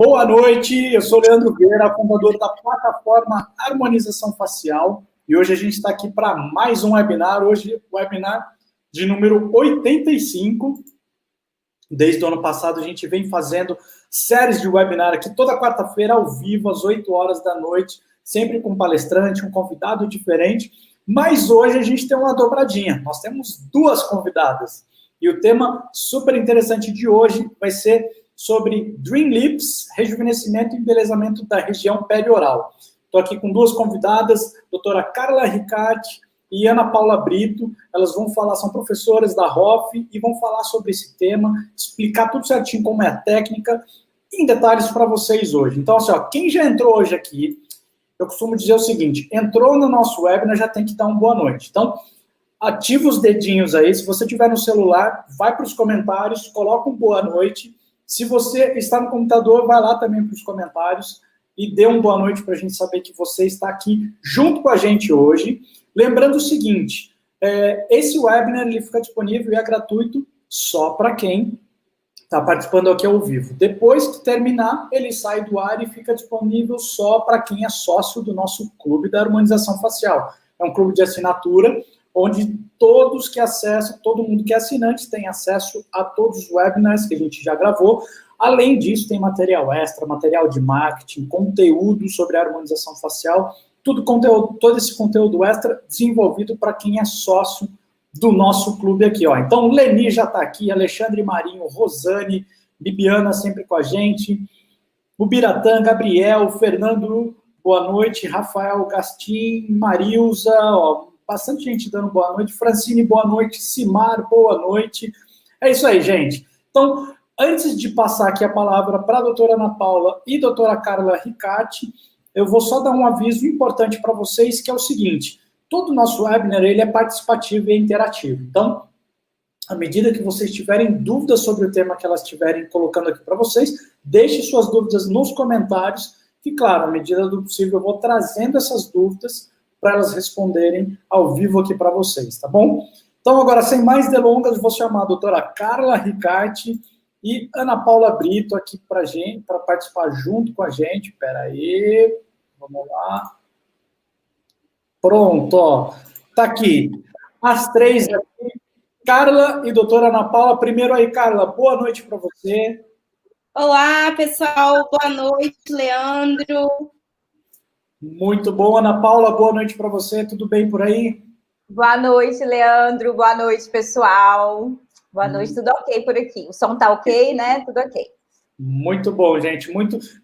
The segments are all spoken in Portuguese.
Boa noite, eu sou Leandro Vieira, fundador da plataforma Harmonização Facial, e hoje a gente está aqui para mais um webinar, hoje o webinar de número 85. Desde o ano passado a gente vem fazendo séries de webinar aqui toda quarta-feira ao vivo, às 8 horas da noite, sempre com um palestrante, um convidado diferente, mas hoje a gente tem uma dobradinha, nós temos duas convidadas, e o tema super interessante de hoje vai ser sobre Dream Lips, rejuvenescimento e embelezamento da região perioral. Estou aqui com duas convidadas, doutora Carla Ricarte e Ana Paula Brito. Elas vão falar, são professoras da ROF e vão falar sobre esse tema, explicar tudo certinho como é a técnica, em detalhes para vocês hoje. Então, assim, ó, quem já entrou hoje aqui, eu costumo dizer o seguinte, entrou no nosso webinar, já tem que dar uma boa noite. Então, ativa os dedinhos aí, se você tiver no celular, vai para os comentários, coloca um boa noite. Se você está no computador, vai lá também para os comentários e dê uma boa noite para a gente saber que você está aqui junto com a gente hoje. Lembrando o seguinte, esse webinar ele fica disponível e é gratuito só para quem está participando aqui ao vivo. Depois que terminar, ele sai do ar e fica disponível só para quem é sócio do nosso Clube da Harmonização Facial. É um clube de assinatura, onde todos que acessam, todo mundo que é assinante tem acesso a todos os webinars que a gente já gravou. Além disso, tem material extra, material de marketing, conteúdo sobre a harmonização facial, todo esse conteúdo extra desenvolvido para quem é sócio do nosso clube aqui, ó. Então, o Leni já está aqui, Alexandre Marinho, Rosane, Bibiana sempre com a gente, o Biratã, Gabriel, Fernando, boa noite, Rafael Gastim, Marilza, ó, bastante gente dando boa noite. Francine, boa noite. Simar, boa noite. É isso aí, gente. Então, antes de passar aqui a palavra para a doutora Ana Paula e doutora Carla Ricarte, eu vou só dar um aviso importante para vocês, que é o seguinte, todo o nosso webinar ele é participativo e interativo. Então, à medida que vocês tiverem dúvidas sobre o tema que elas estiverem colocando aqui para vocês, deixe suas dúvidas nos comentários, que, claro, à medida do possível, eu vou trazendo essas dúvidas para elas responderem ao vivo aqui para vocês, tá bom? Então, agora, sem mais delongas, vou chamar a doutora Carla Ricarte e Ana Paula Brito aqui para gente, para participar junto com a gente. Espera aí, vamos lá. Pronto, ó, tá aqui. As três aqui, Carla e doutora Ana Paula. Primeiro aí, Carla, boa noite para você. Olá, pessoal, boa noite, Leandro. Muito bom, Ana Paula, boa noite para você, tudo bem por aí? Boa noite, Leandro, boa noite, pessoal. Boa noite, tudo ok por aqui. O som tá ok, né? Tudo ok. Muito bom, gente.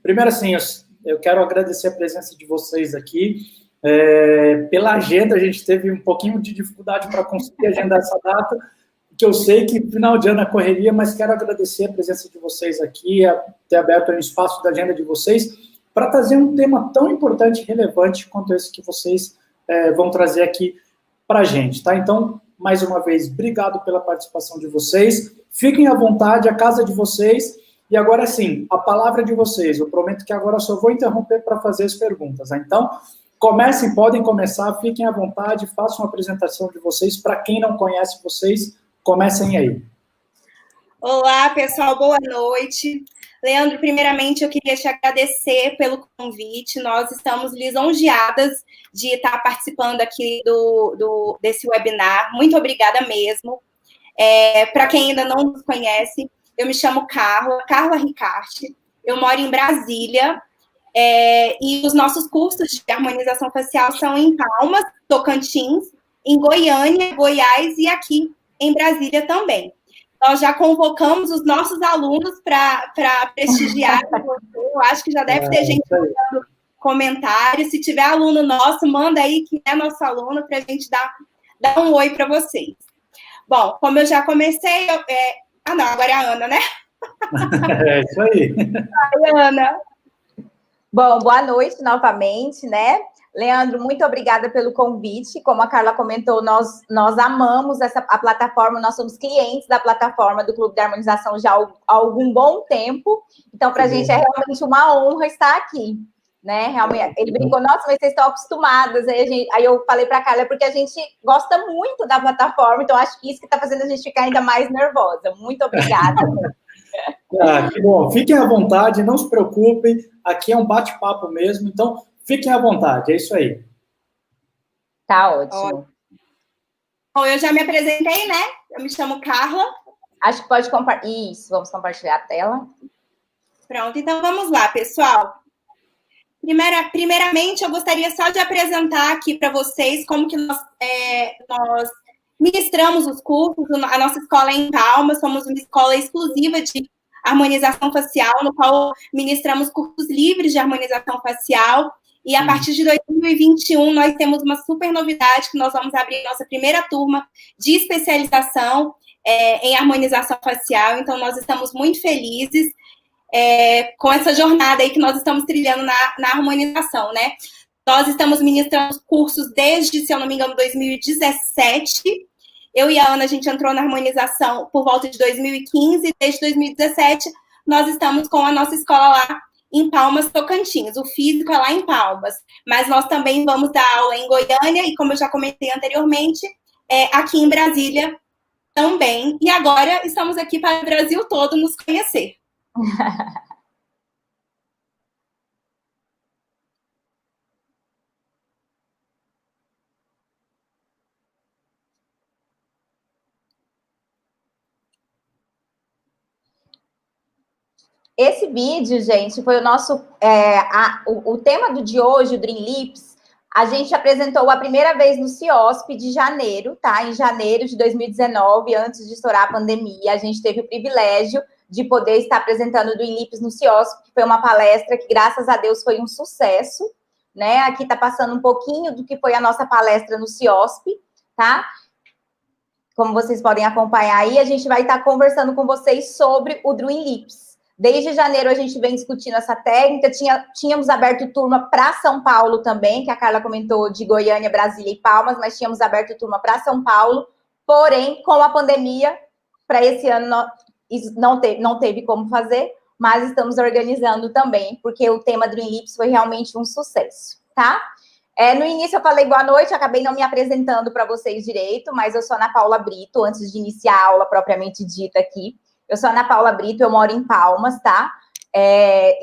Primeiro, assim, eu quero agradecer a presença de vocês aqui. Pela agenda, a gente teve um pouquinho de dificuldade para conseguir agendar essa data, que eu sei que final de ano é correria, mas quero agradecer a presença de vocês aqui, ter aberto um espaço da agenda de vocês, para trazer um tema tão importante e relevante quanto esse que vocês vão trazer aqui para a gente, tá? Então, mais uma vez, obrigado pela participação de vocês. Fiquem à vontade, a casa de vocês. E agora sim, a palavra de vocês. Eu prometo que agora eu só vou interromper para fazer as perguntas. Então, comecem, podem começar, fiquem à vontade, façam a apresentação de vocês. Para quem não conhece vocês, comecem aí. Olá, pessoal, boa noite. Leandro, primeiramente, eu queria te agradecer pelo convite. Nós estamos lisonjeadas de estar participando aqui desse webinar. Muito obrigada mesmo. Para quem ainda não nos conhece, eu me chamo Carla Ricarte. Eu moro em Brasília e os nossos cursos de harmonização facial são em Palmas, Tocantins, em Goiânia, Goiás e aqui em Brasília também. Nós já convocamos os nossos alunos para prestigiar você. Eu acho que já deve ter gente mandando comentários. Se tiver aluno nosso, manda aí que é nosso aluno para a gente dar um oi para vocês. Bom, como eu já comecei... não, agora é a Ana, né? É isso aí. Ai, Ana. Bom, boa noite novamente, né? Leandro, muito obrigada pelo convite. Como a Carla comentou, nós amamos a plataforma, nós somos clientes da plataforma do Clube da Harmonização já há algum bom tempo. Então, para a gente é realmente uma honra estar aqui, né? Realmente, ele brincou, nossa, mas vocês estão acostumadas. Aí eu falei para a Carla, porque a gente gosta muito da plataforma, então acho que isso que está fazendo a gente ficar ainda mais nervosa. Muito obrigada. Ah, que bom. Fiquem à vontade, não se preocupem. Aqui é um bate-papo mesmo, então fiquem à vontade. É isso aí. Tá ótimo. Bom, eu já me apresentei, né? Eu me chamo Carla. Acho que pode compartilhar. Isso, vamos compartilhar a tela. Pronto, então vamos lá, pessoal. Primeiramente, eu gostaria só de apresentar aqui para vocês como que nós ministramos os cursos. A nossa escola é em Palmas, somos uma escola exclusiva de harmonização facial, no qual ministramos cursos livres de harmonização facial. E a partir de 2021, nós temos uma super novidade, que nós vamos abrir nossa primeira turma de especialização em harmonização facial. Então, nós estamos muito felizes com essa jornada aí que nós estamos trilhando na harmonização, né? Nós estamos ministrando cursos desde, se eu não me engano, 2017. Eu e a Ana, a gente entrou na harmonização por volta de 2015. Desde 2017, nós estamos com a nossa escola lá em Palmas, Tocantins. O físico é lá em Palmas. Mas nós também vamos dar aula em Goiânia e, como eu já comentei anteriormente, aqui em Brasília também. E agora estamos aqui para o Brasil todo nos conhecer. Esse vídeo, gente, foi o nosso... o tema de hoje, o Dream Lips, a gente apresentou a primeira vez no CIOSP de janeiro, tá? Em janeiro de 2019, antes de estourar a pandemia, a gente teve o privilégio de poder estar apresentando o Dream Lips no CIOSP, que foi uma palestra que, graças a Deus, foi um sucesso, né? Aqui tá passando um pouquinho do que foi a nossa palestra no CIOSP, tá? Como vocês podem acompanhar aí, a gente vai estar conversando com vocês sobre o Dream Lips. Desde janeiro a gente vem discutindo essa técnica, tínhamos aberto turma para São Paulo também, que a Carla comentou de Goiânia, Brasília e Palmas, mas tínhamos aberto turma para São Paulo, porém, com a pandemia, para esse ano não teve como fazer, mas estamos organizando também, porque o tema Dream Lips foi realmente um sucesso, tá? No início eu falei boa noite, acabei não me apresentando para vocês direito, mas eu sou Ana Paula Brito, antes de iniciar a aula propriamente dita aqui. Eu sou Ana Paula Brito, eu moro em Palmas, tá?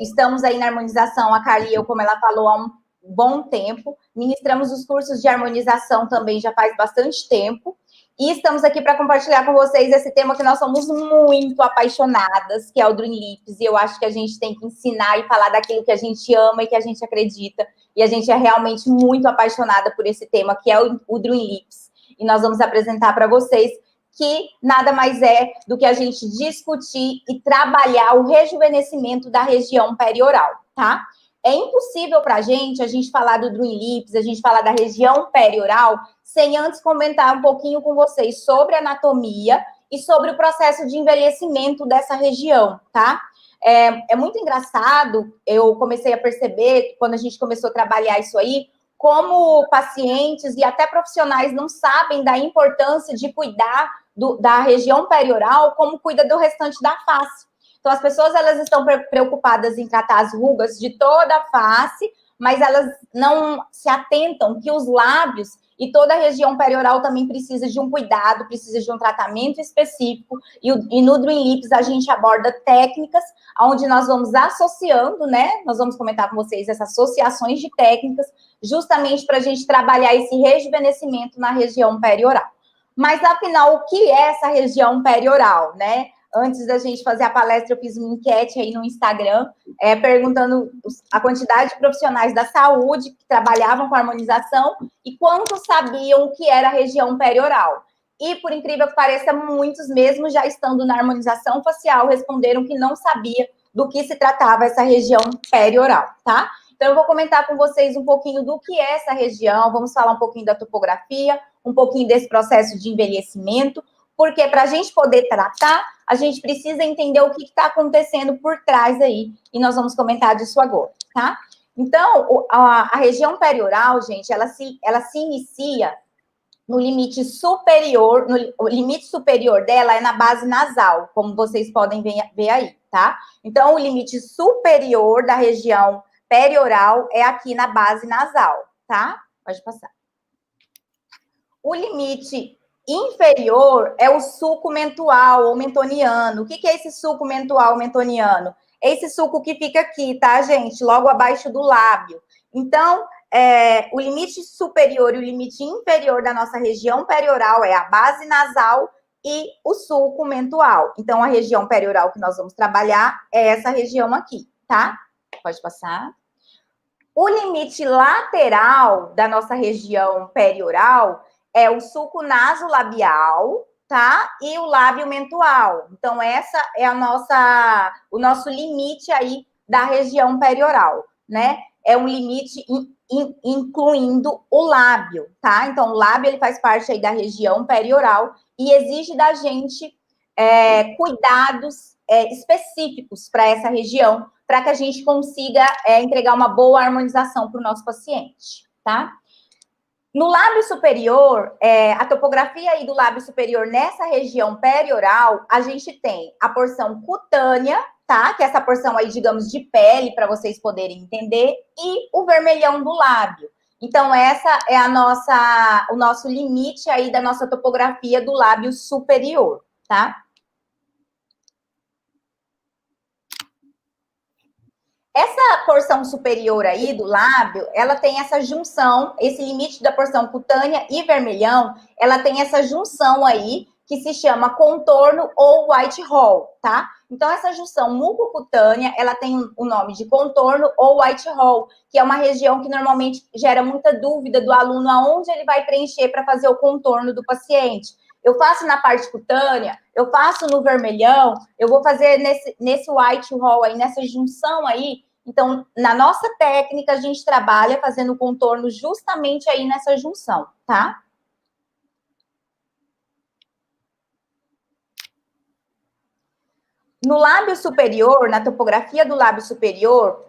Estamos aí na harmonização, a Carla e eu, como ela falou, há um bom tempo. Ministramos os cursos de harmonização também já faz bastante tempo. E estamos aqui para compartilhar com vocês esse tema que nós somos muito apaixonadas, que é o Dream Lips. E eu acho que a gente tem que ensinar e falar daquilo que a gente ama e que a gente acredita. E a gente é realmente muito apaixonada por esse tema, que é o Dream Lips. E nós vamos apresentar para vocês que nada mais é do que a gente discutir e trabalhar o rejuvenescimento da região perioral, tá? É impossível para a gente falar do Dream Lips, a gente falar da região perioral, sem antes comentar um pouquinho com vocês sobre a anatomia e sobre o processo de envelhecimento dessa região, tá? É muito engraçado, eu comecei a perceber, quando a gente começou a trabalhar isso aí, como pacientes e até profissionais não sabem da importância de cuidar da região perioral como cuida do restante da face. Então, as pessoas, elas estão preocupadas em tratar as rugas de toda a face, mas elas não se atentam que os lábios e toda a região perioral também precisa de um cuidado, precisa de um tratamento específico. E no Dream Lips a gente aborda técnicas onde nós vamos associando, né? Nós vamos comentar com vocês essas associações de técnicas, justamente para a gente trabalhar esse rejuvenescimento na região perioral. Mas, afinal, o que é essa região perioral, né? Antes da gente fazer a palestra, eu fiz uma enquete aí no Instagram, perguntando a quantidade de profissionais da saúde que trabalhavam com harmonização e quantos sabiam o que era a região perioral. E, por incrível que pareça, muitos, mesmo já estando na harmonização facial, responderam que não sabia do que se tratava essa região perioral, tá? Então, eu vou comentar com vocês um pouquinho do que é essa região, vamos falar um pouquinho da topografia, um pouquinho desse processo de envelhecimento, porque para a gente poder tratar, a gente precisa entender o que está acontecendo por trás aí, e nós vamos comentar disso agora, tá? Então, a região perioral, gente, ela se inicia no limite superior, o limite superior dela é na base nasal, como vocês podem ver aí, tá? Então, o limite superior da região perioral é aqui na base nasal, tá? Pode passar. O limite inferior é o sulco mentual ou mentoniano. O que é esse sulco mentual mentoniano? É esse sulco que fica aqui, tá, gente? Logo abaixo do lábio. Então, o limite superior e o limite inferior da nossa região perioral é a base nasal e o sulco mentual. Então, a região perioral que nós vamos trabalhar é essa região aqui, tá? Pode passar. O limite lateral da nossa região perioral é o sulco nasolabial, tá? E o lábio mentual. Então, essa é o nosso limite aí da região perioral, né? É um limite incluindo o lábio, tá? Então, o lábio, ele faz parte aí da região perioral e exige da gente cuidados específicos para essa região, para que a gente consiga entregar uma boa harmonização para o nosso paciente, tá? No lábio superior, a topografia aí do lábio superior nessa região perioral, a gente tem a porção cutânea, tá? Que é essa porção aí, digamos, de pele, para vocês poderem entender, e o vermelhão do lábio. Então, essa é o nosso limite aí da nossa topografia do lábio superior, tá? Essa porção superior aí do lábio, ela tem essa junção, esse limite da porção cutânea e vermelhão, ela tem essa junção aí, que se chama contorno ou white hall, tá? Então, essa junção mucocutânea, ela tem o nome de contorno ou white hall, que é uma região que normalmente gera muita dúvida do aluno aonde ele vai preencher para fazer o contorno do paciente. Eu faço na parte cutânea, eu faço no vermelhão, eu vou fazer nesse white hall aí, nessa junção aí. Então, na nossa técnica, a gente trabalha fazendo contorno justamente aí nessa junção, tá? No lábio superior, na topografia do lábio superior,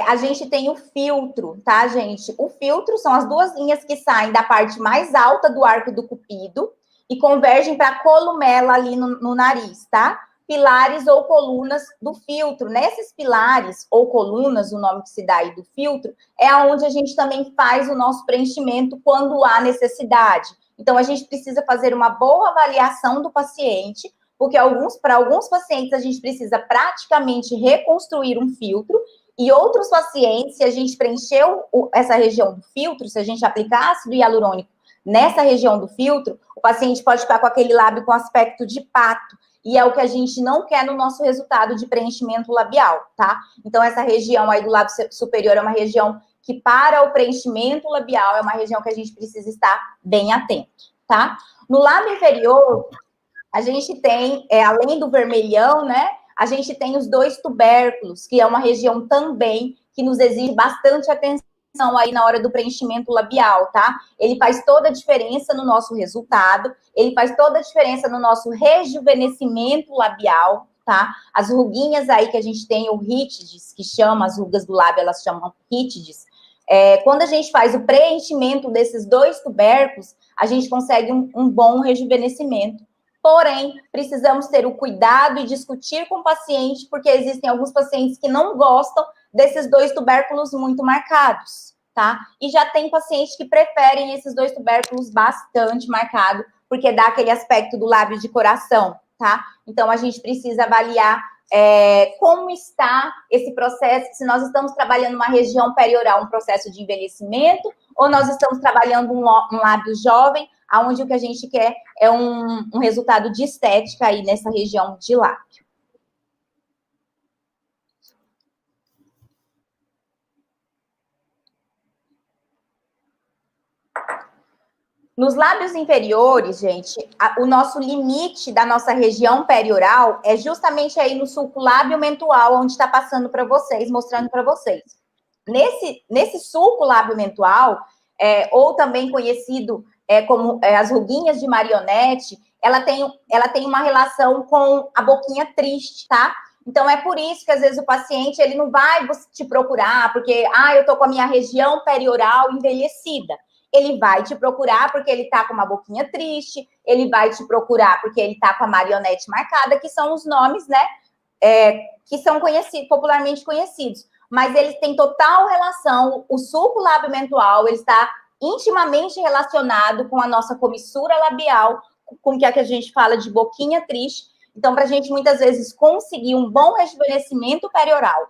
a gente tem o filtro, tá, gente? O filtro são as duas linhas que saem da parte mais alta do arco do cupido e convergem para a columela ali no nariz, tá? Pilares ou colunas do filtro. Nesses pilares ou colunas, o nome que se dá aí do filtro, é onde a gente também faz o nosso preenchimento quando há necessidade. Então, a gente precisa fazer uma boa avaliação do paciente, porque para alguns pacientes a gente precisa praticamente reconstruir um filtro, e outros pacientes, se a gente preencheu essa região do filtro, se a gente aplicar ácido hialurônico nessa região do filtro, o paciente pode ficar com aquele lábio com aspecto de pato, e é o que a gente não quer no nosso resultado de preenchimento labial, tá? Então, essa região aí do lábio superior é uma região que, para o preenchimento labial, é uma região que a gente precisa estar bem atento, tá? No lábio inferior, a gente tem, além do vermelhão, né? A gente tem os dois tubérculos, que é uma região também que nos exige bastante atenção aí na hora do preenchimento labial, tá? Ele faz toda a diferença no nosso resultado, ele faz toda a diferença no nosso rejuvenescimento labial, tá? As ruguinhas aí que a gente tem, o rítides, que chama, as rugas do lábio, elas chamam rítides. Quando a gente faz o preenchimento desses dois tubérculos, a gente consegue um bom rejuvenescimento. Porém, precisamos ter o cuidado e discutir com o paciente, porque existem alguns pacientes que não gostam desses dois tubérculos muito marcados, tá? E já tem pacientes que preferem esses dois tubérculos bastante marcados, porque dá aquele aspecto do lábio de coração, tá? Então, a gente precisa avaliar como está esse processo, se nós estamos trabalhando uma região perioral, um processo de envelhecimento, ou nós estamos trabalhando um lábio jovem, onde o que a gente quer é um resultado de estética aí nessa região de lábio. Nos lábios inferiores, gente, o nosso limite da nossa região perioral é justamente aí no sulco lábio mentual, onde está passando para vocês, mostrando para vocês. Nesse sulco lábio mentual, ou também conhecido como as ruguinhas de marionete, ela tem uma relação com a boquinha triste, tá? Então, é por isso que, às vezes, o paciente ele não vai te procurar porque, eu tô com a minha região perioral envelhecida. Ele vai te procurar porque ele tá com uma boquinha triste, ele vai te procurar porque ele tá com a marionete marcada, que são os nomes, né, que são popularmente conhecidos. Mas eles têm total relação, o sulco lábio mentual, ele está intimamente relacionado com a nossa comissura labial, com que a gente fala de boquinha triste. Então, para a gente, muitas vezes, conseguir um bom rejuvenescimento perioral,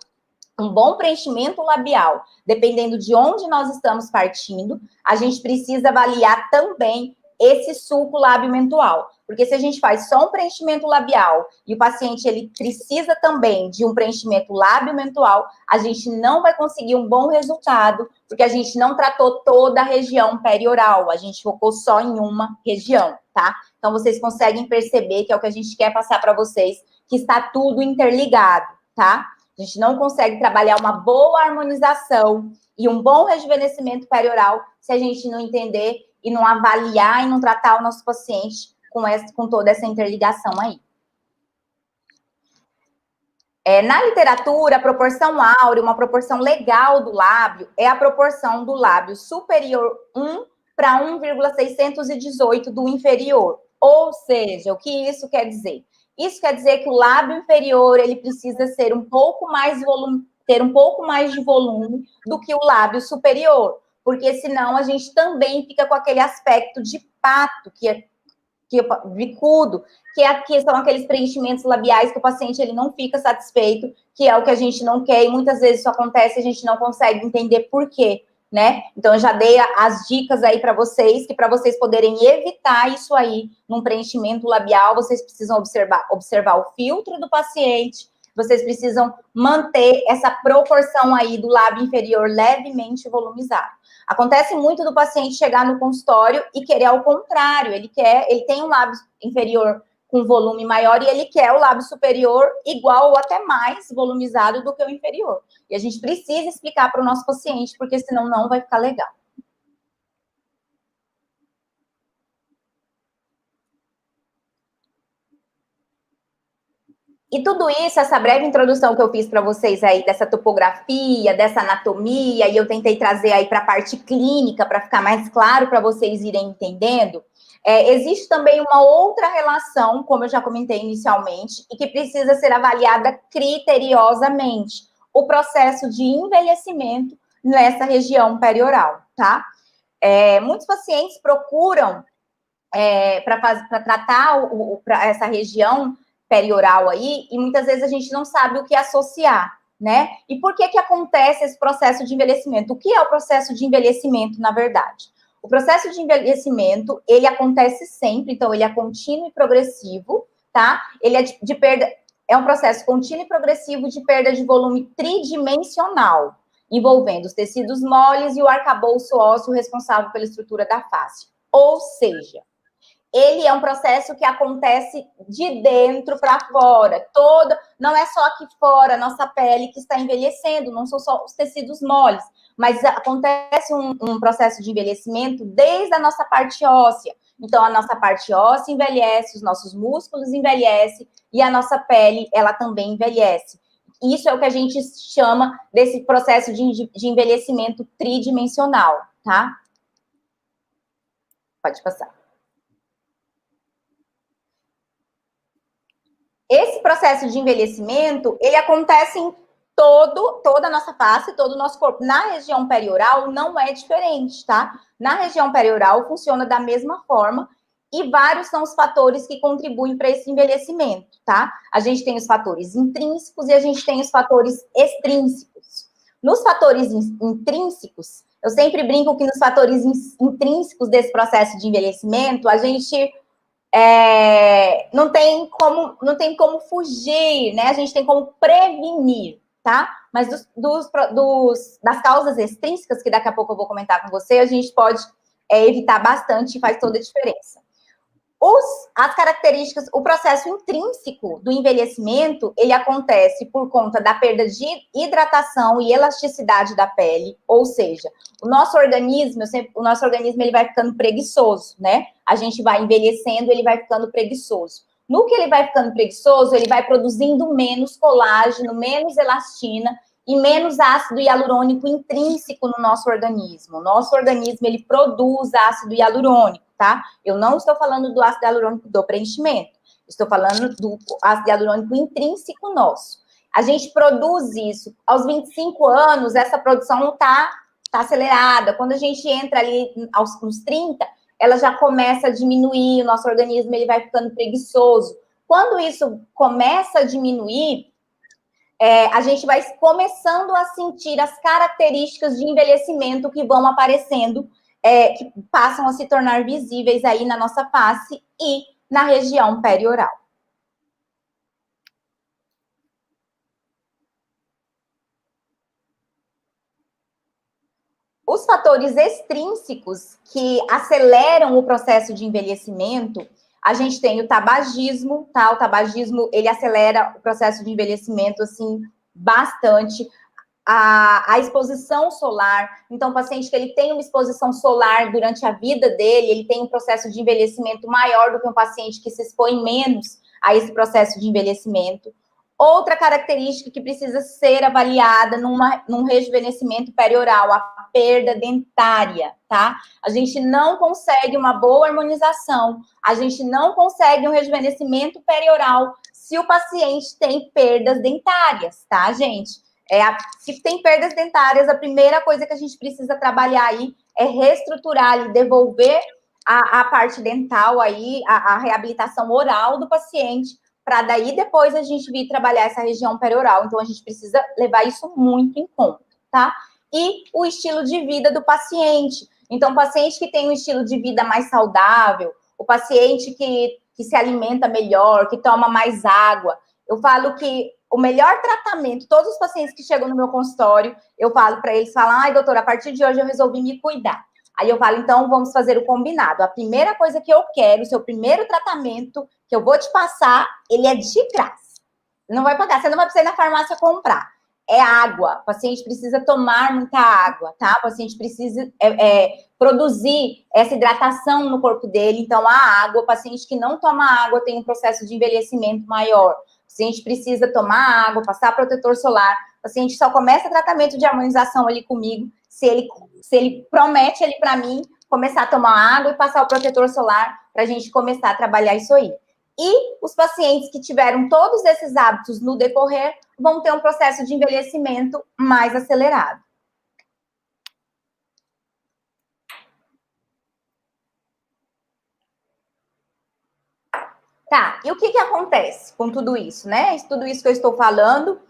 um bom preenchimento labial, dependendo de onde nós estamos partindo, a gente precisa avaliar também esse sulco lábio-mentual. Porque se a gente faz só um preenchimento labial e o paciente ele precisa também de um preenchimento lábio-mentual, a gente não vai conseguir um bom resultado, porque a gente não tratou toda a região perioral, a gente focou só em uma região, tá? Então, vocês conseguem perceber que é o que a gente quer passar para vocês, que está tudo interligado, tá? A gente não consegue trabalhar uma boa harmonização e um bom rejuvenescimento perioral se a gente não entender e não avaliar e não tratar o nosso paciente com toda essa interligação aí. Na literatura, a proporção áurea, uma proporção legal do lábio, é a proporção do lábio superior 1 para 1,618 do inferior. Ou seja, o que isso quer dizer? Isso quer dizer que o lábio inferior, ele precisa ser um pouco mais ter um pouco mais de volume do que o lábio superior, porque senão a gente também fica com aquele aspecto de pato, bicudo, que são aqueles preenchimentos labiais que o paciente ele não fica satisfeito, que é o que a gente não quer, e muitas vezes isso acontece e a gente não consegue entender por quê, né? Então, eu já dei as dicas aí para vocês, que para vocês poderem evitar isso aí num preenchimento labial, vocês precisam observar o filtro do paciente, vocês precisam manter essa proporção aí do lábio inferior levemente volumizado. Acontece muito do paciente chegar no consultório e querer ao contrário, ele tem um lábio inferior com volume maior e ele quer o lábio superior igual ou até mais volumizado do que o inferior. E a gente precisa explicar para o nosso paciente, porque senão não vai ficar legal. E tudo isso, essa breve introdução que eu fiz para vocês aí, dessa topografia, dessa anatomia, e eu tentei trazer aí para a parte clínica, para ficar mais claro para vocês irem entendendo, existe também uma outra relação, como eu já comentei inicialmente, e que precisa ser avaliada criteriosamente, o processo de envelhecimento nessa região perioral, tá? Muitos pacientes procuram para tratar essa região perioral aí, e muitas vezes a gente não sabe o que associar, né? E por que acontece esse processo de envelhecimento? O que é o processo de envelhecimento, na verdade? O processo de envelhecimento, ele acontece sempre, então ele é contínuo e progressivo, tá? Ele é de perda, é um processo contínuo e progressivo de perda de volume tridimensional, envolvendo os tecidos moles e o arcabouço ósseo responsável pela estrutura da face. Ou seja, ele é um processo que acontece de dentro para fora. Não é só aqui fora, a nossa pele que está envelhecendo, não são só os tecidos moles, mas acontece um processo de envelhecimento desde a nossa parte óssea. Então, a nossa parte óssea envelhece, os nossos músculos envelhecem e a nossa pele, ela também envelhece. Isso é o que a gente chama desse processo de envelhecimento tridimensional, tá? Pode passar. Esse processo de envelhecimento, ele acontece em toda a nossa face, todo o nosso corpo. Na região perioral, não é diferente, tá? Na região perioral, funciona da mesma forma e vários são os fatores que contribuem para esse envelhecimento, tá? A gente tem os fatores intrínsecos e a gente tem os fatores extrínsecos. Nos fatores intrínsecos, eu sempre brinco que nos fatores intrínsecos desse processo de envelhecimento, a gente não tem como fugir, né? A gente tem como prevenir, tá? Mas das causas extrínsecas, que daqui a pouco eu vou comentar com você, a gente pode evitar bastante e faz toda a diferença. As características, o processo intrínseco do envelhecimento, ele acontece por conta da perda de hidratação e elasticidade da pele, ou seja, o nosso organismo ele vai ficando preguiçoso, né? A gente vai envelhecendo, ele vai ficando preguiçoso. No que ele vai ficando preguiçoso, ele vai produzindo menos colágeno, menos elastina e menos ácido hialurônico intrínseco no nosso organismo. O nosso organismo, ele produz ácido hialurônico, tá? Eu não estou falando do ácido hialurônico do preenchimento, estou falando do ácido hialurônico intrínseco nosso. A gente produz isso. Aos 25 anos, essa produção não está acelerada. Quando a gente entra ali nos 30, ela já começa a diminuir, o nosso organismo ele vai ficando preguiçoso. Quando isso começa a diminuir, a gente vai começando a sentir as características de envelhecimento que vão aparecendo, que passam a se tornar visíveis aí na nossa face e na região perioral. Os fatores extrínsecos que aceleram o processo de envelhecimento, a gente tem o tabagismo, tá? O tabagismo, ele acelera o processo de envelhecimento, assim, bastante. A exposição solar, então o paciente que ele tem uma exposição solar durante a vida dele, ele tem um processo de envelhecimento maior do que um paciente que se expõe menos a esse processo de envelhecimento. Outra característica que precisa ser avaliada num rejuvenescimento perioral, a perda dentária, tá? A gente não consegue uma boa harmonização, a gente não consegue um rejuvenescimento perioral se o paciente tem perdas dentárias, tá, gente? Se tem perdas dentárias, a primeira coisa que a gente precisa trabalhar aí é reestruturar e devolver a parte dental aí, a reabilitação oral do paciente, para daí depois a gente vir trabalhar essa região perioral. Então, a gente precisa levar isso muito em conta, tá? E o estilo de vida do paciente. Então, o paciente que tem um estilo de vida mais saudável, o paciente que se alimenta melhor, que toma mais água. Eu falo que o melhor tratamento, todos os pacientes que chegam no meu consultório, eu falo para eles, ai, doutora, a partir de hoje eu resolvi me cuidar. Aí eu falo, então, vamos fazer o combinado. A primeira coisa que eu quero, o seu primeiro tratamento que eu vou te passar, ele é de graça. Não vai pagar, você não vai precisar ir na farmácia comprar. É água. O paciente precisa tomar muita água, tá? O paciente precisa produzir essa hidratação no corpo dele. Então, a água, o paciente que não toma água tem um processo de envelhecimento maior. O paciente precisa tomar água, passar protetor solar. O paciente só começa tratamento de harmonização ali comigo se ele promete ali para mim começar a tomar água e passar o protetor solar para a gente começar a trabalhar isso aí. E os pacientes que tiveram todos esses hábitos no decorrer vão ter um processo de envelhecimento mais acelerado. Tá, e o que acontece com tudo isso, né? Tudo isso que eu estou falando, o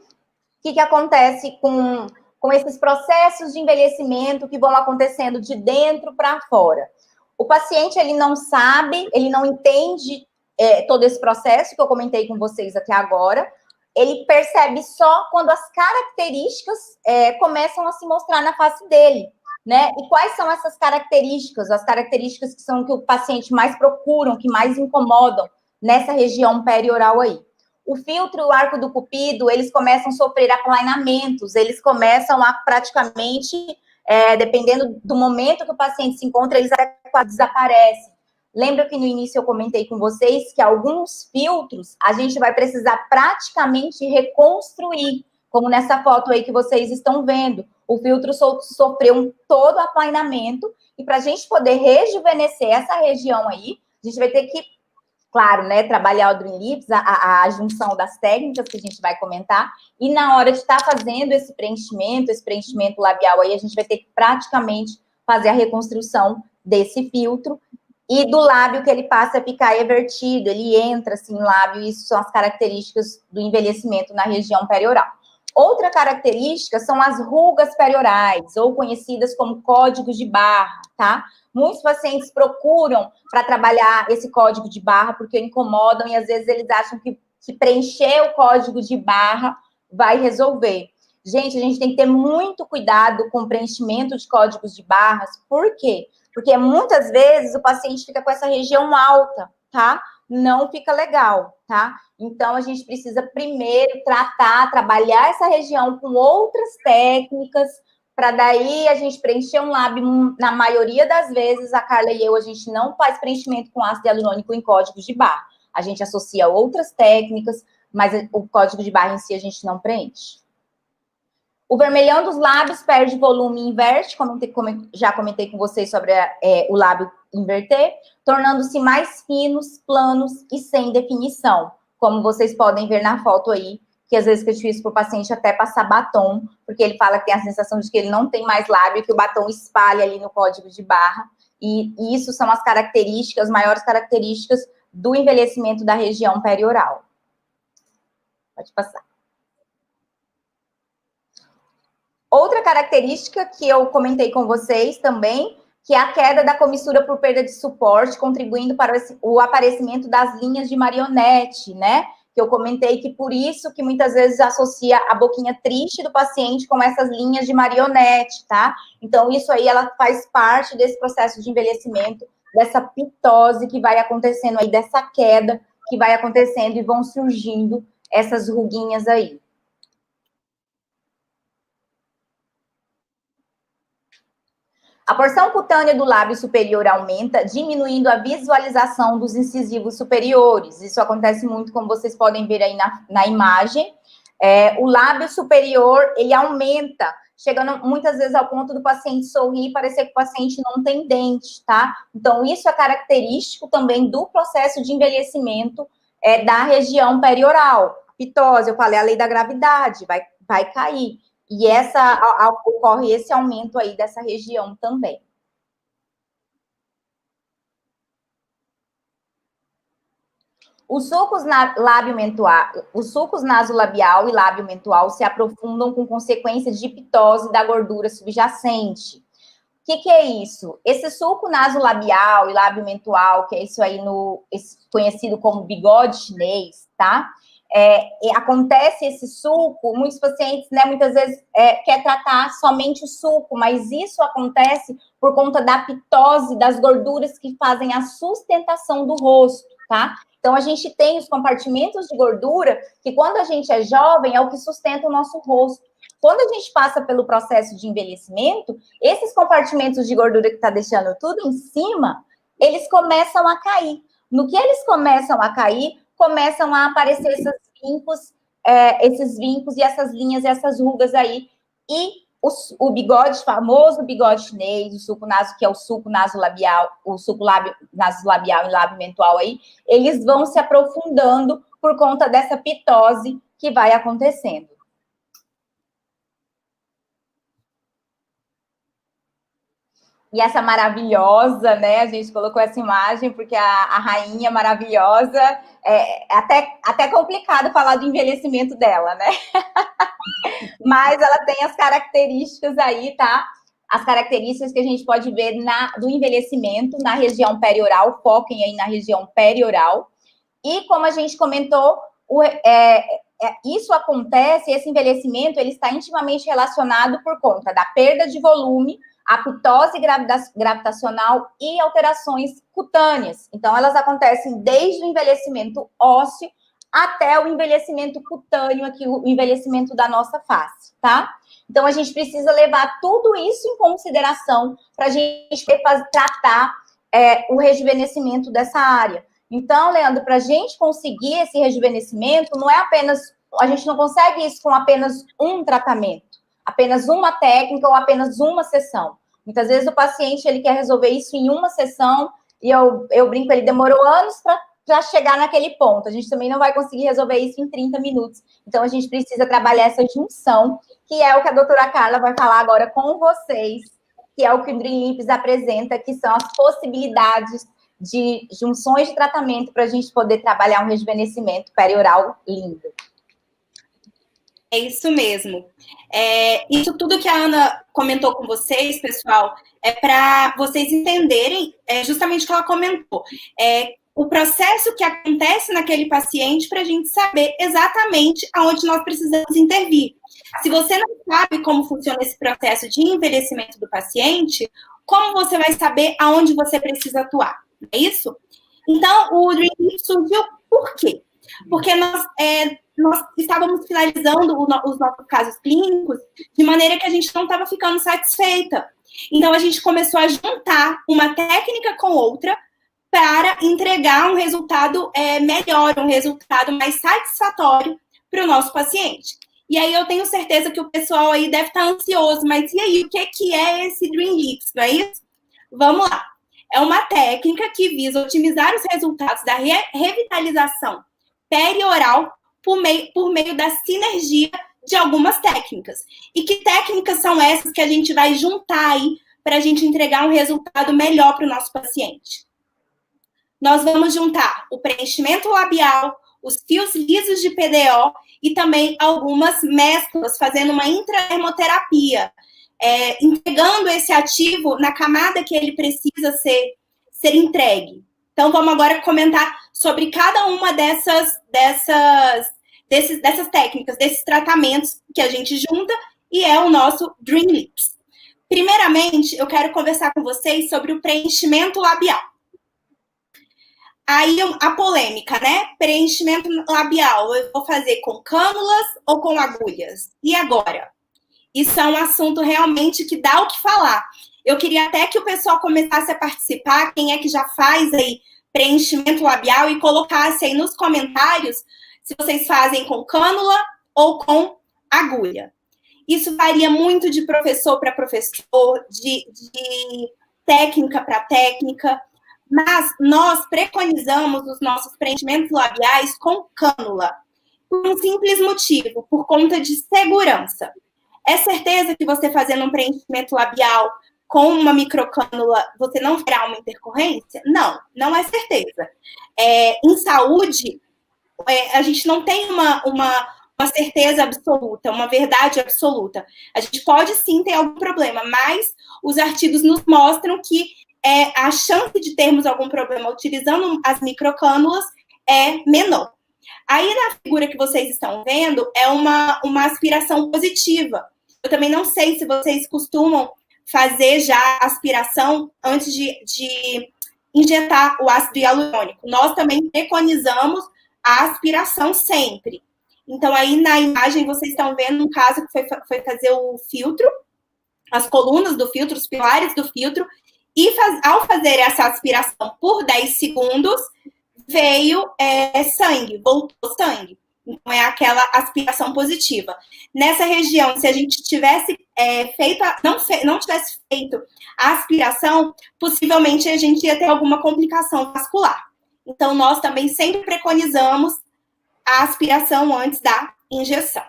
que acontece com esses processos de envelhecimento que vão acontecendo de dentro para fora? O paciente, ele não sabe, ele não entende todo esse processo que eu comentei com vocês até agora, ele percebe só quando as características começam a se mostrar na face dele, né? E quais são essas características? As características que são que o paciente mais procuram, que mais incomodam nessa região perioral aí. O filtro e o arco do cupido, eles começam a sofrer aplainamentos, eles começam a praticamente, dependendo do momento que o paciente se encontra, eles até desaparecem. Lembra que no início eu comentei com vocês que alguns filtros a gente vai precisar praticamente reconstruir, como nessa foto aí que vocês estão vendo. O filtro sofreu todo o aplainamento e para a gente poder rejuvenescer essa região aí, a gente vai ter que, claro, né, trabalhar o Dream Lips, a junção das técnicas que a gente vai comentar, e na hora de estar fazendo esse preenchimento labial aí, a gente vai ter que praticamente fazer a reconstrução desse filtro. E do lábio que ele passa a ficar evertido, ele entra assim no lábio, isso são as características do envelhecimento na região perioral. Outra característica são as rugas periorais, ou conhecidas como códigos de barra, tá? Muitos pacientes procuram para trabalhar esse código de barra porque incomodam e às vezes eles acham que preencher o código de barra vai resolver. Gente, a gente tem que ter muito cuidado com o preenchimento de códigos de barras. Por quê? Porque muitas vezes o paciente fica com essa região alta, tá? Não fica legal, tá? Então, a gente precisa primeiro trabalhar essa região com outras técnicas, para daí a gente preencher um lábio. Na maioria das vezes, a Carla e eu, a gente não faz preenchimento com ácido hialurônico em códigos de barra. A gente associa outras técnicas, mas o código de barra em si a gente não preenche. O vermelhão dos lábios perde volume e inverte, como já comentei com vocês sobre o lábio inverter, tornando-se mais finos, planos e sem definição, como vocês podem ver na foto aí que às vezes é difícil para o paciente até passar batom, porque ele fala que tem a sensação de que ele não tem mais lábio, que o batom espalha ali no código de barra, e isso são as características, as maiores características do envelhecimento da região perioral. Pode passar. Outra característica que eu comentei com vocês também, que é a queda da comissura por perda de suporte, contribuindo para o aparecimento das linhas de marionete, né? Que eu comentei que por isso que muitas vezes associa a boquinha triste do paciente com essas linhas de marionete, tá? Então, isso aí, ela faz parte desse processo de envelhecimento, dessa pitose que vai acontecendo aí, dessa queda que vai acontecendo e vão surgindo essas ruguinhas aí. A porção cutânea do lábio superior aumenta, diminuindo a visualização dos incisivos superiores. Isso acontece muito, como vocês podem ver aí na imagem. O lábio superior, ele aumenta, chegando muitas vezes ao ponto do paciente sorrir e parecer que o paciente não tem dente, tá? Então, isso é característico também do processo de envelhecimento da região perioral. Pitose, eu falei, a lei da gravidade, vai cair. E ocorre esse aumento aí dessa região também. Os sucos nasolabial e lábio mentual se aprofundam com consequências de pitose da gordura subjacente. O que é isso? Esse suco nasolabial e lábio mentual, que é isso aí conhecido como bigode chinês, tá? Acontece esse suco, muitos pacientes, né, muitas vezes quer tratar somente o suco, mas isso acontece por conta da pitose das gorduras que fazem a sustentação do rosto, tá? Então, a gente tem os compartimentos de gordura, que quando a gente é jovem, é o que sustenta o nosso rosto. Quando a gente passa pelo processo de envelhecimento, esses compartimentos de gordura que está deixando tudo em cima, eles começam a cair. No que eles começam a cair, começam a aparecer esses vincos e essas linhas e essas rugas aí. E o bigode famoso, o bigode chinês, o suco naso, que é o suco nasolabial, o suco nasolabial e lábio mentual aí, eles vão se aprofundando por conta dessa pitose que vai acontecendo. E essa maravilhosa, né? A gente colocou essa imagem porque a rainha maravilhosa, até complicado falar do envelhecimento dela, né? Mas ela tem as características aí, tá? As características que a gente pode ver do envelhecimento na região perioral, foquem aí na região perioral. E como a gente comentou, isso acontece, esse envelhecimento, ele está intimamente relacionado por conta da perda de volume, a pitose gravitacional e alterações cutâneas. Então, elas acontecem desde o envelhecimento ósseo até o envelhecimento cutâneo, aqui, o envelhecimento da nossa face, tá? Então, a gente precisa levar tudo isso em consideração para a gente tratar o rejuvenescimento dessa área. Então, Leandro, para a gente conseguir esse rejuvenescimento, não é apenas... A gente não consegue isso com apenas um tratamento, apenas uma técnica ou apenas uma sessão. Muitas vezes o paciente ele quer resolver isso em uma sessão e eu brinco, ele demorou anos para chegar naquele ponto. A gente também não vai conseguir resolver isso em 30 minutos. Então, a gente precisa trabalhar essa junção, que é o que a doutora Carla vai falar agora com vocês, que é o que o Dream Lips apresenta, que são as possibilidades de junções de tratamento para a gente poder trabalhar um rejuvenescimento perioral lindo. É isso mesmo. Isso tudo que a Ana comentou com vocês, pessoal, é para vocês entenderem justamente o que ela comentou. O processo que acontece naquele paciente para a gente saber exatamente aonde nós precisamos intervir. Se você não sabe como funciona esse processo de envelhecimento do paciente, como você vai saber aonde você precisa atuar? Não é isso? Então, o Dream Lips surgiu por quê? Porque nós estávamos finalizando os nossos casos clínicos de maneira que a gente não estava ficando satisfeita. Então, a gente começou a juntar uma técnica com outra para entregar um resultado melhor, um resultado mais satisfatório para o nosso paciente. E aí, eu tenho certeza que o pessoal aí deve estar ansioso, mas e aí, o que é esse Dream Lips, não é isso? Vamos lá. É uma técnica que visa otimizar os resultados da revitalização perioral por meio da sinergia de algumas técnicas. E que técnicas são essas que a gente vai juntar aí para a gente entregar um resultado melhor para o nosso paciente? Nós vamos juntar o preenchimento labial, os fios lisos de PDO e também algumas mesclas, fazendo uma intradermoterapia, entregando esse ativo na camada que ele precisa ser entregue. Então, vamos agora comentar sobre cada uma dessas técnicas, desses tratamentos que a gente junta, e é o nosso Dream Lips. Primeiramente, eu quero conversar com vocês sobre o preenchimento labial. Aí, a polêmica, né? Preenchimento labial, eu vou fazer com cânulas ou com agulhas? E agora? Isso é um assunto realmente que dá o que falar. Eu queria até que o pessoal começasse a participar, quem é que já faz aí preenchimento labial, e colocasse aí nos comentários se vocês fazem com cânula ou com agulha. Isso varia muito de professor para professor, de técnica para técnica, mas nós preconizamos os nossos preenchimentos labiais com cânula, por um simples motivo, por conta de segurança. É certeza que você fazendo um preenchimento labial com uma microcânula, você não terá uma intercorrência? Não, não é certeza. Em saúde, a gente não tem uma certeza absoluta, uma verdade absoluta. A gente pode sim ter algum problema, mas os artigos nos mostram que a chance de termos algum problema utilizando as microcânulas é menor. Aí, na figura que vocês estão vendo, é uma aspiração positiva. Eu também não sei se vocês costumam fazer já aspiração antes de injetar o ácido hialurônico. Nós também preconizamos a aspiração sempre. Então, aí na imagem vocês estão vendo um caso que foi fazer o filtro, as colunas do filtro, os pilares do filtro, e ao fazer essa aspiração por 10 segundos, veio sangue, voltou sangue. Então, é aquela aspiração positiva. Nessa região, se a gente tivesse não tivesse feito a aspiração, possivelmente a gente ia ter alguma complicação vascular. Então, nós também sempre preconizamos a aspiração antes da injeção.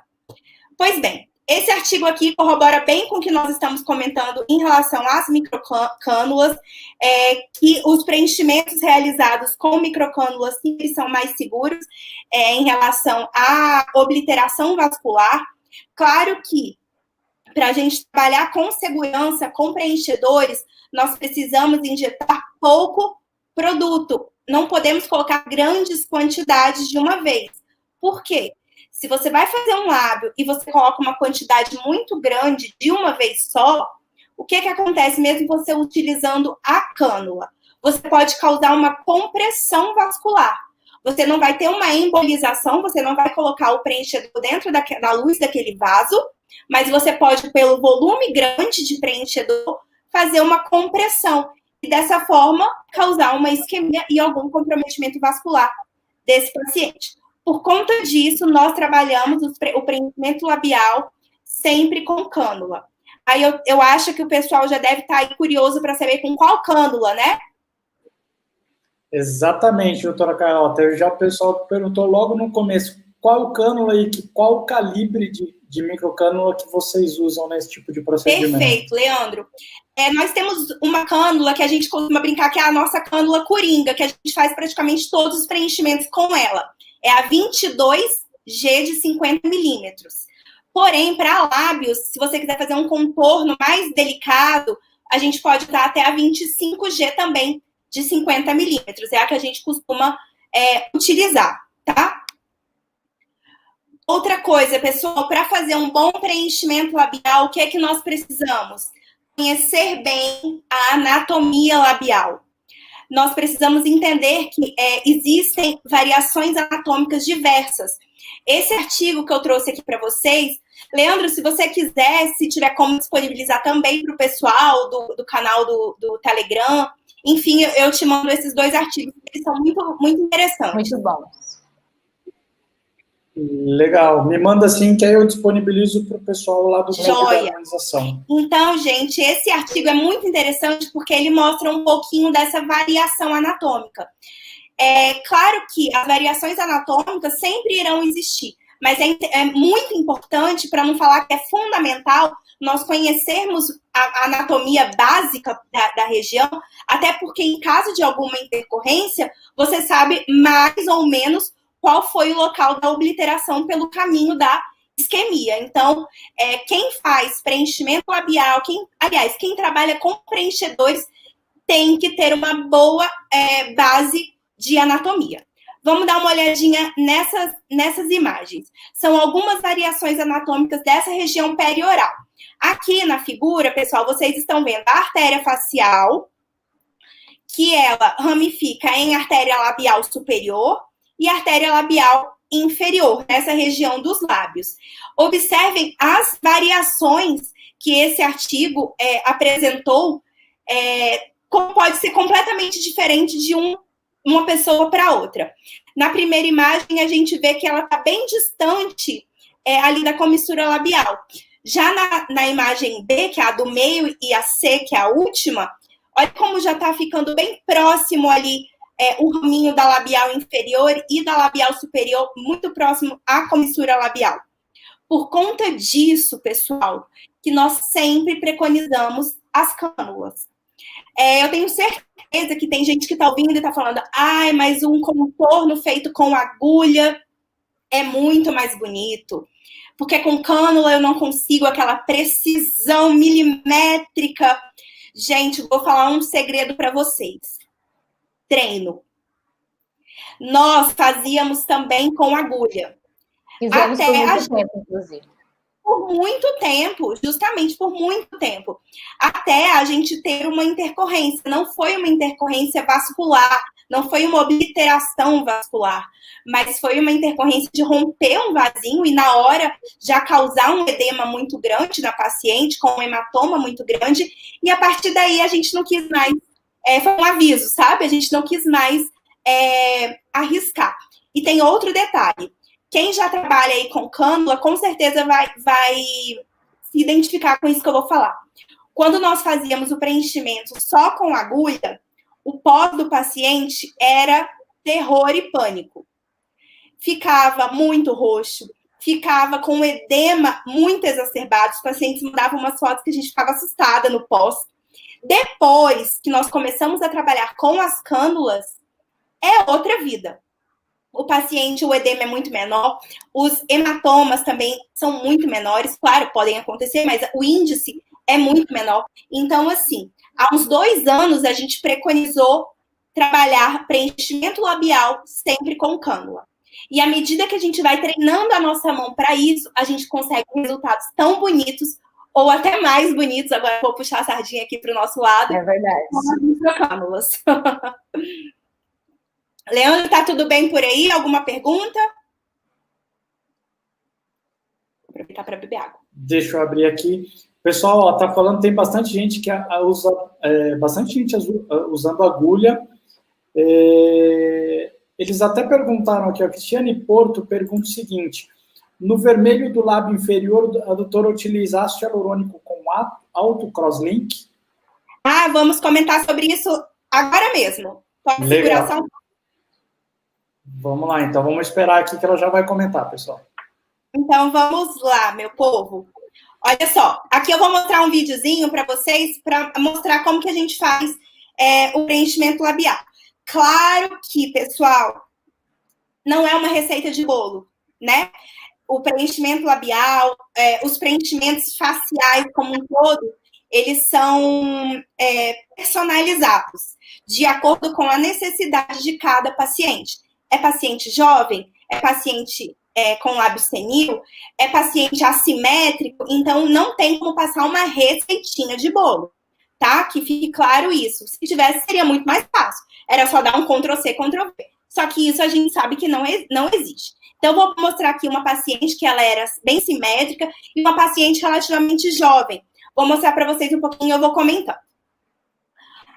Pois bem, esse artigo aqui corrobora bem com o que nós estamos comentando em relação às microcânulas, que os preenchimentos realizados com microcânulas sempre são mais seguros em relação à obliteração vascular. Claro que, para a gente trabalhar com segurança, com preenchedores, nós precisamos injetar pouco produto. Não podemos colocar grandes quantidades de uma vez. Por quê? Se você vai fazer um lábio e você coloca uma quantidade muito grande de uma vez só, o que acontece mesmo você utilizando a cânula? Você pode causar uma compressão vascular. Você não vai ter uma embolização, você não vai colocar o preenchedor dentro da luz daquele vaso, mas você pode, pelo volume grande de preenchedor, fazer uma compressão e, dessa forma, causar uma isquemia e algum comprometimento vascular desse paciente. Por conta disso, nós trabalhamos o preenchimento labial sempre com cânula. Aí eu acho que o pessoal já deve estar aí curioso para saber com qual cânula, né? Exatamente, doutora Carlota. Já o pessoal perguntou logo no começo qual cânula e qual calibre de microcânula que vocês usam nesse tipo de procedimento. Perfeito, Leandro. Nós temos uma cânula que a gente costuma brincar que é a nossa cânula coringa, que a gente faz praticamente todos os preenchimentos com ela. É a 22G de 50 milímetros. Porém, para lábios, se você quiser fazer um contorno mais delicado, a gente pode usar até a 25G também, de 50 milímetros. É a que a gente costuma utilizar, tá? Outra coisa, pessoal, para fazer um bom preenchimento labial, o que é que nós precisamos? Conhecer bem a anatomia labial. Nós precisamos entender que existem variações anatômicas diversas. Esse artigo que eu trouxe aqui para vocês, Leandro, se você quiser, se tiver como disponibilizar também para o pessoal do canal do Telegram, enfim, eu te mando esses 2 artigos, eles são muito, muito interessantes. Muito bons. Legal, me manda assim que aí eu disponibilizo para o pessoal lá do grupo da organização. Então, gente, esse artigo é muito interessante porque ele mostra um pouquinho dessa variação anatômica. É claro que as variações anatômicas sempre irão existir, mas é muito importante, para não falar que é fundamental, nós conhecermos a anatomia básica da região, até porque em caso de alguma intercorrência, você sabe mais ou menos qual foi o local da obliteração pelo caminho da isquemia. Então, quem faz preenchimento labial, quem trabalha com preenchedores, tem que ter uma boa base de anatomia. Vamos dar uma olhadinha nessas imagens. São algumas variações anatômicas dessa região perioral. Aqui na figura, pessoal, vocês estão vendo a artéria facial, que ela ramifica em artéria labial superior e artéria labial inferior, nessa região dos lábios. Observem as variações que esse artigo apresentou, como pode ser completamente diferente de uma pessoa para outra. Na primeira imagem, a gente vê que ela está bem distante ali da comissura labial. Já na imagem B, que é a do meio, e a C, que é a última, olha como já está ficando bem próximo ali o raminho da labial inferior e da labial superior, muito próximo à comissura labial. Por conta disso, pessoal, que nós sempre preconizamos as cânulas. Eu tenho certeza que tem gente que está ouvindo e está falando, mas um contorno feito com agulha é muito mais bonito, porque com cânula eu não consigo aquela precisão milimétrica. Gente, vou falar um segredo para vocês. Treino. Nós fazíamos também com agulha. Fizemos por muito tempo, inclusive. Por muito tempo, justamente por muito tempo. Até a gente ter uma intercorrência. Não foi uma intercorrência vascular, não foi uma obliteração vascular, mas foi uma intercorrência de romper um vasinho e na hora já causar um edema muito grande na paciente, com um hematoma muito grande, e a partir daí a gente não quis mais, foi um aviso, sabe? A gente não quis mais arriscar. E tem outro detalhe. Quem já trabalha aí com cânula, com certeza vai se identificar com isso que eu vou falar. Quando nós fazíamos o preenchimento só com agulha, o pós do paciente era terror e pânico. Ficava muito roxo, ficava com um edema muito exacerbado. Os pacientes mandavam umas fotos que a gente ficava assustada no pós. Depois que nós começamos a trabalhar com as cânulas, é outra vida. O paciente, o edema é muito menor, os hematomas também são muito menores, claro, podem acontecer, mas o índice é muito menor. Então, assim, há uns 2 anos a gente preconizou trabalhar preenchimento labial sempre com cânula. E à medida que a gente vai treinando a nossa mão para isso, a gente consegue resultados tão bonitos, ou até mais bonitos. Agora eu vou puxar a sardinha aqui para o nosso lado. É verdade. Com as cânulas. Leandro, tá tudo bem por aí? Alguma pergunta? Vou aproveitar para beber água. Deixa eu abrir aqui. Pessoal, tá falando, tem bastante gente que usa, bastante gente usando agulha. Eles até perguntaram aqui, a Cristiane Porto pergunta o seguinte: no vermelho do lábio inferior, a doutora utiliza ácido hialurônico com alto crosslink? Vamos comentar sobre isso agora mesmo. Pode segurar só um pouco. Vamos lá, então vamos esperar aqui que ela já vai comentar, pessoal. Então vamos lá, meu povo. Olha só, aqui eu vou mostrar um videozinho para vocês, para mostrar como que a gente faz o preenchimento labial. Claro que, pessoal, não é uma receita de bolo, né? O preenchimento labial, os preenchimentos faciais como um todo, eles são personalizados, de acordo com a necessidade de cada paciente. É paciente jovem? É paciente com lábio senil? É paciente assimétrico? Então, não tem como passar uma receitinha de bolo, tá? Que fique claro isso. Se tivesse, seria muito mais fácil. Era só dar um Ctrl+C, Ctrl+V. Só que isso a gente sabe que não existe. Então, eu vou mostrar aqui uma paciente que ela era bem simétrica e uma paciente relativamente jovem. Vou mostrar para vocês um pouquinho e eu vou comentando.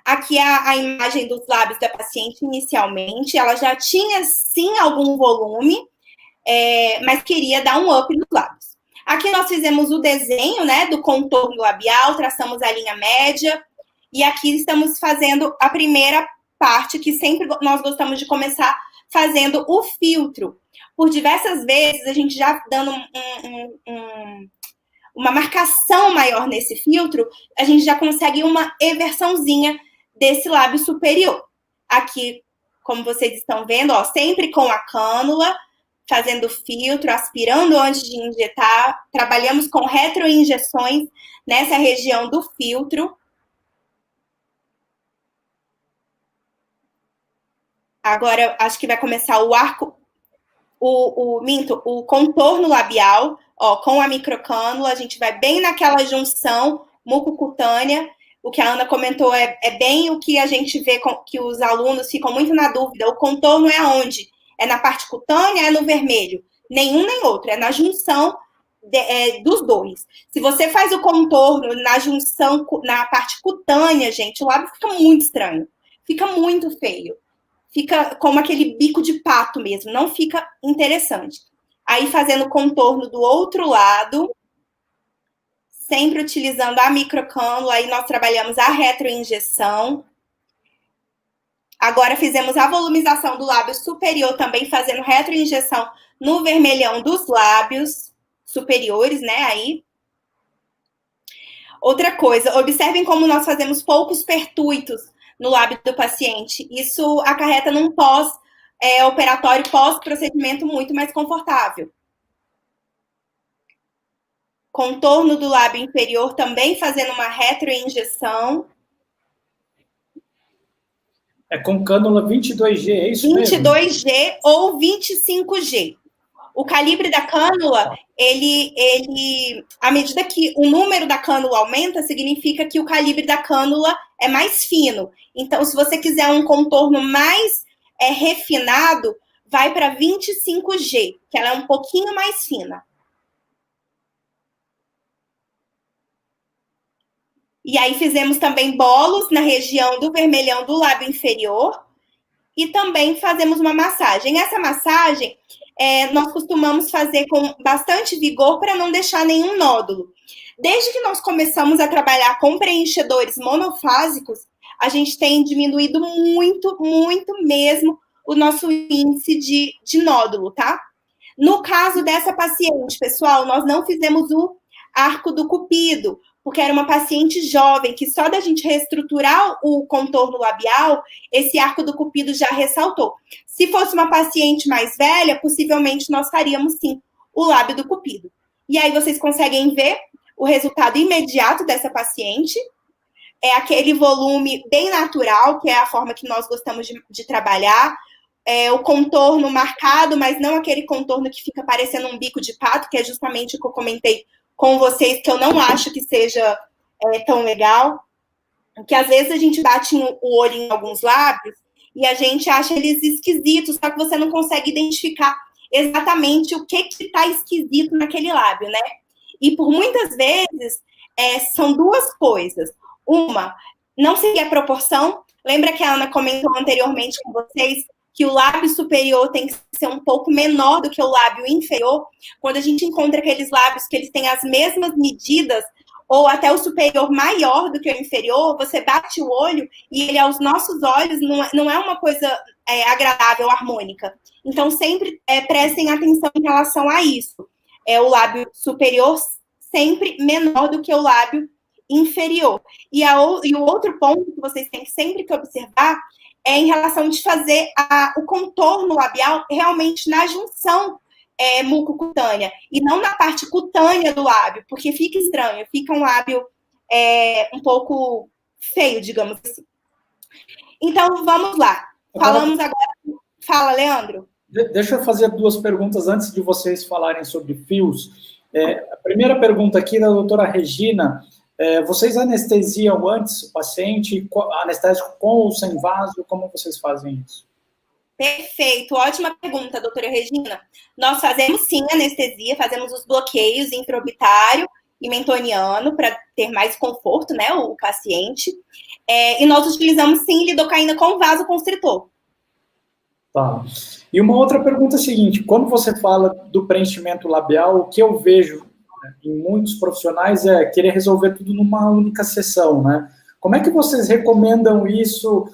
Aqui é a imagem dos lábios da paciente inicialmente. Ela já tinha, sim, algum volume, mas queria dar um up nos lábios. Aqui nós fizemos o desenho, né, do contorno labial, traçamos a linha média. E aqui estamos fazendo a primeira parte que sempre nós gostamos de começar fazendo o filtro. Por diversas vezes, a gente já dando uma marcação maior nesse filtro, a gente já consegue uma eversãozinha desse lábio superior. Aqui, como vocês estão vendo, ó, sempre com a cânula, fazendo filtro, aspirando antes de injetar. Trabalhamos com retroinjeções nessa região do filtro. Agora, acho que vai começar o arco, o contorno labial, ó, com a microcânula. A gente vai bem naquela junção mucocutânea. O que a Ana comentou é bem o que a gente vê, que os alunos ficam muito na dúvida. O contorno é aonde? É na parte cutânea, é no vermelho? Nenhum nem outro, é na junção dos dois. Se você faz o contorno na junção, na parte cutânea, gente, o lábio fica muito estranho. Fica muito feio. Fica como aquele bico de pato mesmo, não fica interessante. Aí, fazendo contorno do outro lado, sempre utilizando a microcânula, aí nós trabalhamos a retroinjeção. Agora, fizemos a volumização do lábio superior, também fazendo retroinjeção no vermelhão dos lábios superiores, né, aí. Outra coisa, observem como nós fazemos poucos pertuitos no lábio do paciente. Isso acarreta num pós-operatório, pós-procedimento muito mais confortável. Contorno do lábio inferior, também fazendo uma retroinjeção. É com cânula 22G, é isso 22G mesmo? 22G ou 25G. O calibre da cânula, à medida que o número da cânula aumenta, significa que o calibre da cânula é mais fino. Então, se você quiser um contorno mais refinado, vai para 25G, que ela é um pouquinho mais fina. E aí fizemos também bolos na região do vermelhão do lábio inferior e também fazemos uma massagem. Essa massagem nós costumamos fazer com bastante vigor para não deixar nenhum nódulo. Desde que nós começamos a trabalhar com preenchedores monofásicos, a gente tem diminuído muito, muito mesmo o nosso índice de nódulo, tá? No caso dessa paciente, pessoal, nós não fizemos o arco do cupido, porque era uma paciente jovem, que só da gente reestruturar o contorno labial, esse arco do cupido já ressaltou. Se fosse uma paciente mais velha, possivelmente nós faríamos, sim, o lábio do cupido. E aí vocês conseguem ver o resultado imediato dessa paciente. É aquele volume bem natural, que é a forma que nós gostamos de trabalhar. O contorno marcado, mas não aquele contorno que fica parecendo um bico de pato, que é justamente o que eu comentei com vocês, que eu não acho que seja tão legal, que às vezes a gente bate o olho em alguns lábios e a gente acha eles esquisitos, só que você não consegue identificar exatamente o que está esquisito naquele lábio, né? E por muitas vezes são duas coisas. Uma, não seguir a proporção. Lembra que a Ana comentou anteriormente com vocês que o lábio superior tem que ser um pouco menor do que o lábio inferior? Quando a gente encontra aqueles lábios que eles têm as mesmas medidas, ou até o superior maior do que o inferior, você bate o olho e ele, aos nossos olhos, não é uma coisa agradável, harmônica. Então, sempre prestem atenção em relação a isso. O lábio superior sempre menor do que o lábio inferior. E o outro ponto que vocês têm sempre que observar é em relação de fazer o contorno labial realmente na junção mucocutânea e não na parte cutânea do lábio, porque fica estranho, fica um lábio um pouco feio, digamos assim. Então, vamos lá. Falamos agora... Fala, Leandro. Deixa eu fazer duas perguntas antes de vocês falarem sobre fios. A primeira pergunta aqui da doutora Regina... vocês anestesiam antes o paciente, anestésico com ou sem vaso? Como vocês fazem isso? Perfeito, ótima pergunta, doutora Regina. Nós fazemos sim anestesia, fazemos os bloqueios intraorbitário e mentoniano para ter mais conforto, né, o paciente. E nós utilizamos sim lidocaína com vasoconstritor. Tá. E uma outra pergunta é a seguinte: quando você fala do preenchimento labial, o que eu vejo em muitos profissionais é querer resolver tudo numa única sessão, né? Como é que vocês recomendam isso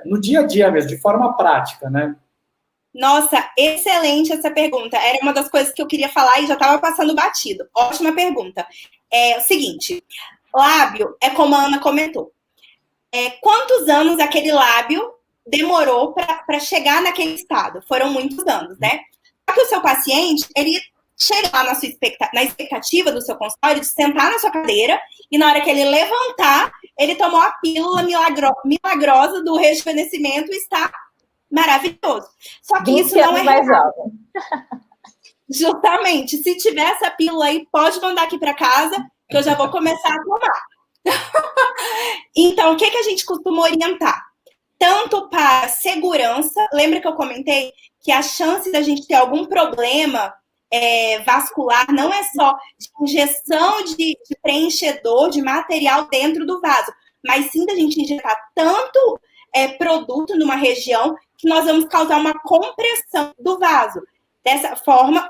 no dia a dia mesmo, de forma prática, né? Nossa, excelente essa pergunta. Era uma das coisas que eu queria falar e já estava passando batido. Ótima pergunta. É o seguinte, lábio é como a Ana comentou. Quantos anos aquele lábio demorou para chegar naquele estado? Foram muitos anos, né? Só que o seu paciente, ele chega lá na expectativa do seu consultório de sentar na sua cadeira e na hora que ele levantar, ele tomou a pílula milagrosa do rejuvenescimento e está maravilhoso. Só que isso não é mais real. jovem. Justamente, se tiver essa pílula aí, pode mandar aqui para casa, que eu já vou começar a tomar. Então, o que a gente costuma orientar? Tanto para segurança, lembra que eu comentei que a chance da gente ter algum problema vascular não é só de injeção de preenchedor, de material dentro do vaso, mas sim da gente injetar tanto produto numa região que nós vamos causar uma compressão do vaso. Dessa forma,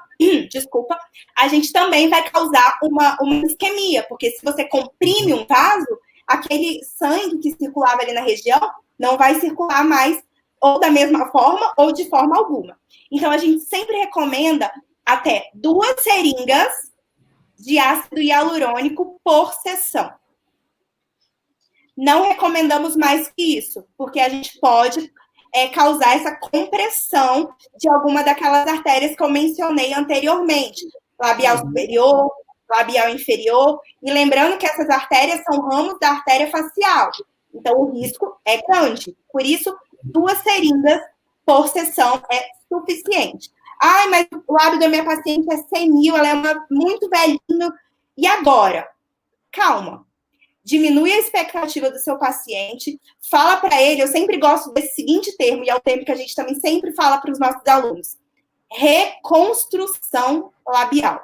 desculpa, a gente também vai causar uma isquemia, porque se você comprime um vaso, aquele sangue que circulava ali na região não vai circular mais, ou da mesma forma, ou de forma alguma. Então, a gente sempre recomenda até 2 seringas de ácido hialurônico por sessão. Não recomendamos mais que isso, porque a gente pode causar essa compressão de alguma daquelas artérias que eu mencionei anteriormente. Labial superior, labial inferior. E lembrando que essas artérias são ramos da artéria facial. Então, o risco é grande. Por isso, 2 seringas por sessão é suficiente. Ai, mas o lábio da minha paciente é senil, ela é muito velhinho. E agora? Calma. Diminui a expectativa do seu paciente, fala para ele, eu sempre gosto desse seguinte termo, e é o termo que a gente também sempre fala para os nossos alunos, reconstrução labial.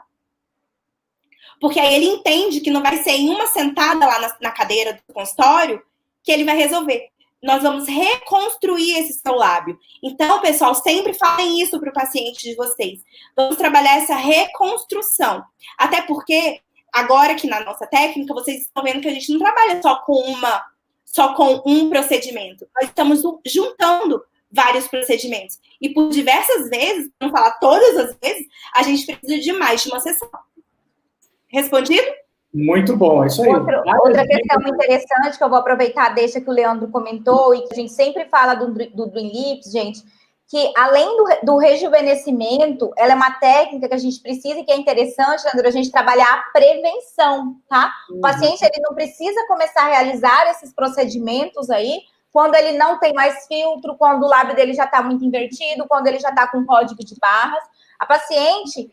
Porque aí ele entende que não vai ser em uma sentada lá na cadeira do consultório que ele vai resolver. Nós vamos reconstruir esse seu lábio. Então, pessoal, sempre falem isso para o paciente de vocês. Vamos trabalhar essa reconstrução. Até porque agora aqui na nossa técnica, vocês estão vendo que a gente não trabalha só com um procedimento. Nós estamos juntando vários procedimentos. E por diversas vezes, para não falar todas as vezes, a gente precisa de mais de uma sessão. Respondido? Muito bom, é isso aí. Outra questão interessante que eu vou aproveitar, deixa que o Leandro comentou, e que a gente sempre fala do Dream Lips, gente, que além do rejuvenescimento, ela é uma técnica que a gente precisa e que é interessante, Leandro, a gente trabalhar a prevenção, tá? O paciente, ele não precisa começar a realizar esses procedimentos aí quando ele não tem mais filtro, quando o lábio dele já está muito invertido, quando ele já está com código de barras. A paciente,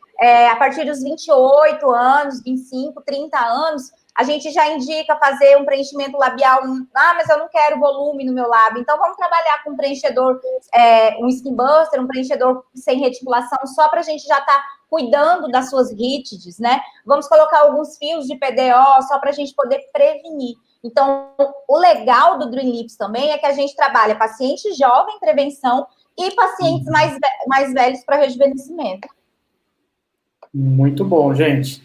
a partir dos 28 anos, 25, 30 anos, a gente já indica fazer um preenchimento labial. Ah, mas eu não quero volume no meu lábio. Então, vamos trabalhar com um preenchedor, um skin buster, um preenchedor sem reticulação, só para a gente já estar cuidando das suas rítides, né? Vamos colocar alguns fios de PDO, só para a gente poder prevenir. Então, o legal do Dream Lips também é que a gente trabalha paciente jovem, prevenção, e pacientes mais velhos para rejuvenescimento. Muito bom, gente.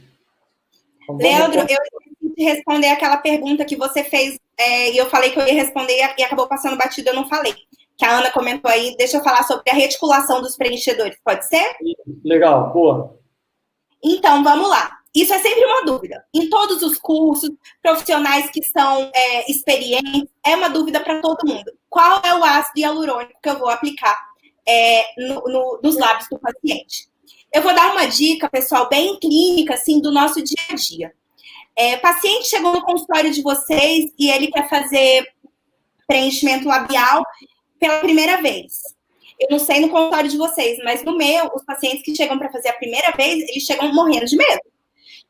Leandro, eu esqueci de responder aquela pergunta que você fez, e eu falei que eu ia responder e acabou passando batido, eu não falei. Que a Ana comentou aí, deixa eu falar sobre a reticulação dos preenchedores, pode ser? Legal, boa. Então, vamos lá. Isso é sempre uma dúvida. Em todos os cursos, profissionais que são experientes, é uma dúvida para todo mundo. Qual é o ácido hialurônico que eu vou aplicar nos lábios do paciente? Eu vou dar uma dica, pessoal, bem clínica, assim, do nosso dia a dia. Paciente chegou no consultório de vocês e ele quer fazer preenchimento labial pela primeira vez. Eu não sei no consultório de vocês, mas no meu, os pacientes que chegam para fazer a primeira vez, eles chegam morrendo de medo.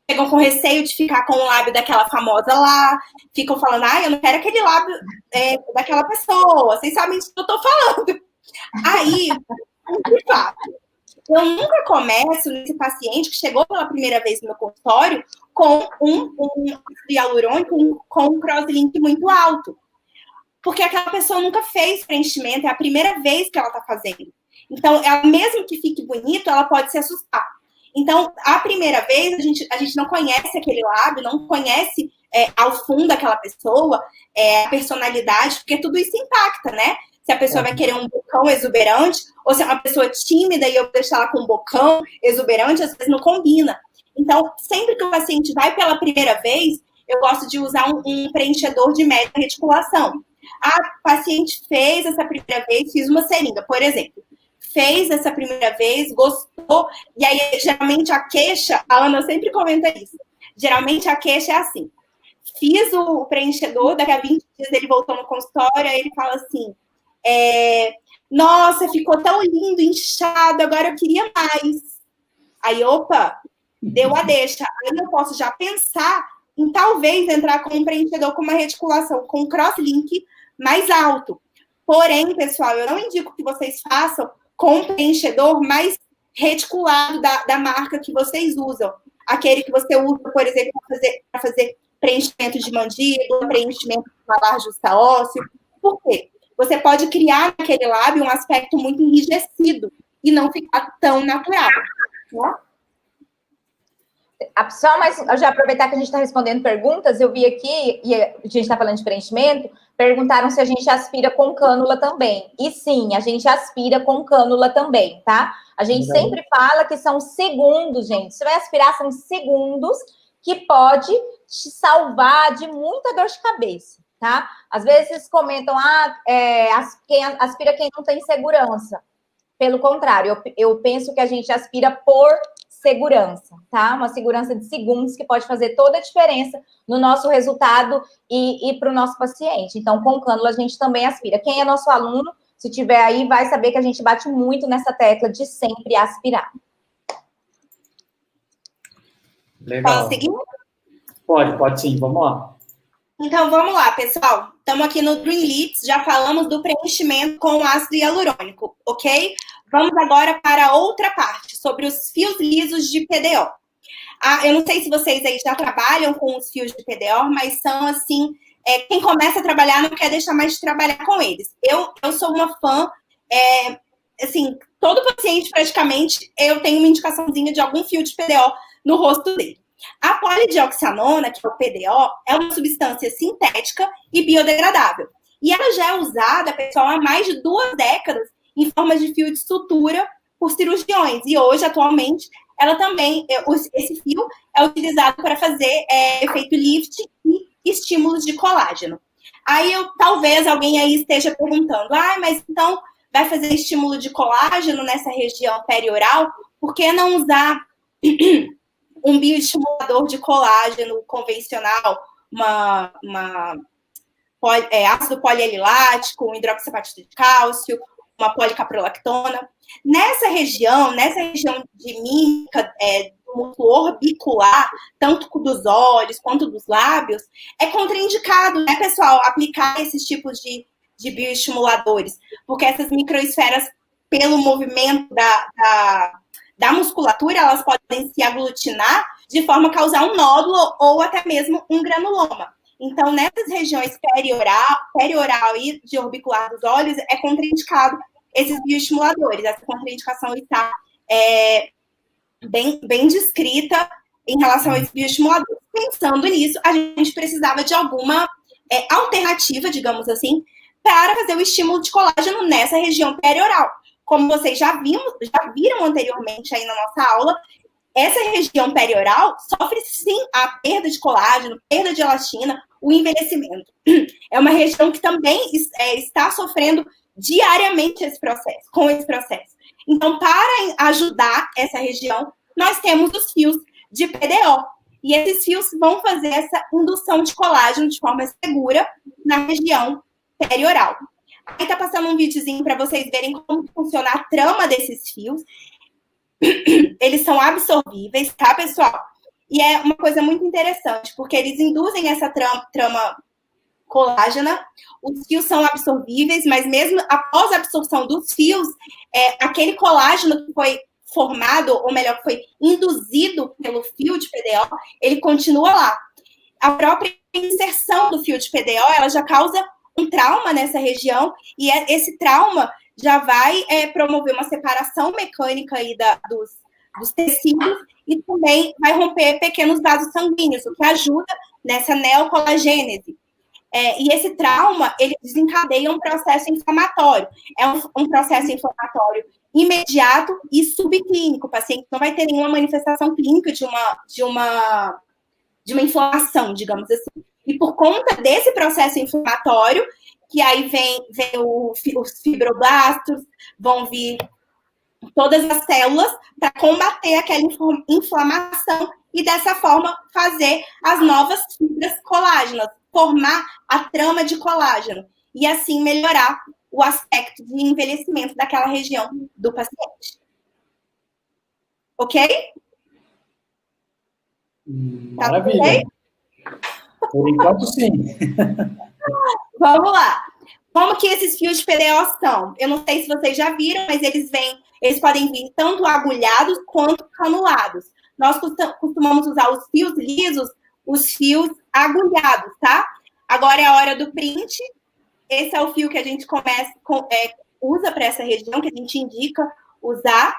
Chegam com receio de ficar com o lábio daquela famosa lá, ficam falando, eu não quero aquele lábio daquela pessoa, vocês sabem disso que eu tô falando. Aí, de fato, eu nunca começo nesse paciente que chegou pela primeira vez no meu consultório com um hialurônico com um crosslink muito alto. Porque aquela pessoa nunca fez preenchimento, é a primeira vez que ela tá fazendo. Então, ela, mesmo que fique bonito, ela pode se assustar. Então, a primeira vez, a gente não conhece aquele lábio, não conhece ao fundo aquela pessoa, a personalidade, porque tudo isso impacta, né? Se a pessoa vai querer um bocão exuberante, ou se é uma pessoa tímida e eu vou deixar ela com um bocão exuberante, às vezes não combina. Então, sempre que o paciente vai pela primeira vez, eu gosto de usar um preenchedor de média reticulação. A paciente fez essa primeira vez, fiz uma seringa, por exemplo. Fez essa primeira vez, gostou, e aí, geralmente, a queixa, a Ana sempre comenta isso, geralmente a queixa é assim, fiz o preenchedor, daqui a 20 dias ele voltou no consultório, aí ele fala assim, nossa, ficou tão lindo, inchado, agora eu queria mais. Aí, opa, deu a deixa. Aí eu posso já pensar em talvez entrar com um preenchedor com uma reticulação, com um crosslink mais alto. Porém, pessoal, eu não indico que vocês façam com um preenchedor mais reticulado da marca que vocês usam. Aquele que você usa, por exemplo, para fazer preenchimento de mandíbula, preenchimento de malar justa ósseo. Por quê? Você pode criar naquele lábio um aspecto muito enrijecido e não ficar tão natural. Né? Só mais, já aproveitar que a gente está respondendo perguntas, eu vi aqui, e a gente está falando de preenchimento, perguntaram se a gente aspira com cânula também. E sim, a gente aspira com cânula também, tá? A gente sempre fala que são segundos, gente. Você vai aspirar, são segundos que pode te salvar de muita dor de cabeça, tá? Às vezes comentam, quem aspira quem não tem segurança. Pelo contrário, eu penso que a gente aspira por segurança, tá? Uma segurança de segundos que pode fazer toda a diferença no nosso resultado e para o nosso paciente. Então, com cânula, a gente também aspira. Quem é nosso aluno, se tiver aí, vai saber que a gente bate muito nessa tecla de sempre aspirar. Legal. Posso seguir? Pode sim, vamos lá. Então, vamos lá, pessoal. Estamos aqui no Dream Lips, já falamos do preenchimento com ácido hialurônico, ok? Vamos agora para outra parte, sobre os fios lisos de PDO. Eu não sei se vocês aí já trabalham com os fios de PDO, mas são, assim, quem começa a trabalhar não quer deixar mais de trabalhar com eles. Eu sou uma fã, assim, todo paciente, praticamente, eu tenho uma indicaçãozinha de algum fio de PDO no rosto dele. A polidioxanona, que é o PDO, é uma substância sintética e biodegradável. E ela já é usada, pessoal, há mais de 2 décadas em forma de fio de sutura por cirurgiões. E hoje, atualmente, ela também, esse fio é utilizado para fazer efeito lift e estímulos de colágeno. Aí, talvez alguém aí esteja perguntando, mas então vai fazer estímulo de colágeno nessa região perioral? Por que não usar um bioestimulador de colágeno convencional, ácido polialilático, um hidroxapatito de cálcio, uma policaprolactona? Nessa região de mímica, do músculo orbicular, tanto dos olhos quanto dos lábios, é contraindicado, né, pessoal, aplicar esses tipos de bioestimuladores, porque essas microesferas, pelo movimento da musculatura, elas podem se aglutinar de forma a causar um nódulo ou até mesmo um granuloma. Então, nessas regiões perioral e de orbicular dos olhos, é contraindicado esses bioestimuladores. Essa contraindicação está bem descrita em relação a esses bioestimuladores. Pensando nisso, a gente precisava de alguma alternativa, digamos assim, para fazer o estímulo de colágeno nessa região perioral. Como vocês já viram anteriormente aí na nossa aula, essa região perioral sofre, sim, a perda de colágeno, perda de elastina, o envelhecimento. É uma região que também está sofrendo diariamente com esse processo. Então, para ajudar essa região, nós temos os fios de PDO. E esses fios vão fazer essa indução de colágeno de forma segura na região perioral. Aí tá passando um videozinho para vocês verem como funciona a trama desses fios. Eles são absorvíveis, tá, pessoal? E é uma coisa muito interessante, porque eles induzem essa trama colágena. Os fios são absorvíveis, mas mesmo após a absorção dos fios, aquele colágeno que foi formado, ou melhor, que foi induzido pelo fio de PDO, ele continua lá. A própria inserção do fio de PDO, ela já causa um trauma nessa região, e esse trauma já vai promover uma separação mecânica aí dos tecidos e também vai romper pequenos vasos sanguíneos, o que ajuda nessa neocolagênese. E esse trauma, ele desencadeia um processo inflamatório. É um processo inflamatório imediato e subclínico. O paciente não vai ter nenhuma manifestação clínica de uma inflamação, digamos assim. E por conta desse processo inflamatório, que aí vem os fibroblastos, vão vir todas as células para combater aquela inflamação e dessa forma fazer as novas fibras colágenas, formar a trama de colágeno e assim melhorar o aspecto de envelhecimento daquela região do paciente. Ok? Maravilha. Por enquanto, sim. Vamos lá. Como que esses fios de PDO são? Eu não sei se vocês já viram, mas eles podem vir tanto agulhados quanto canulados. Nós costumamos usar os fios lisos, os fios agulhados, tá? Agora é a hora do print. Esse é o fio que a gente usa para essa região, que a gente indica usar,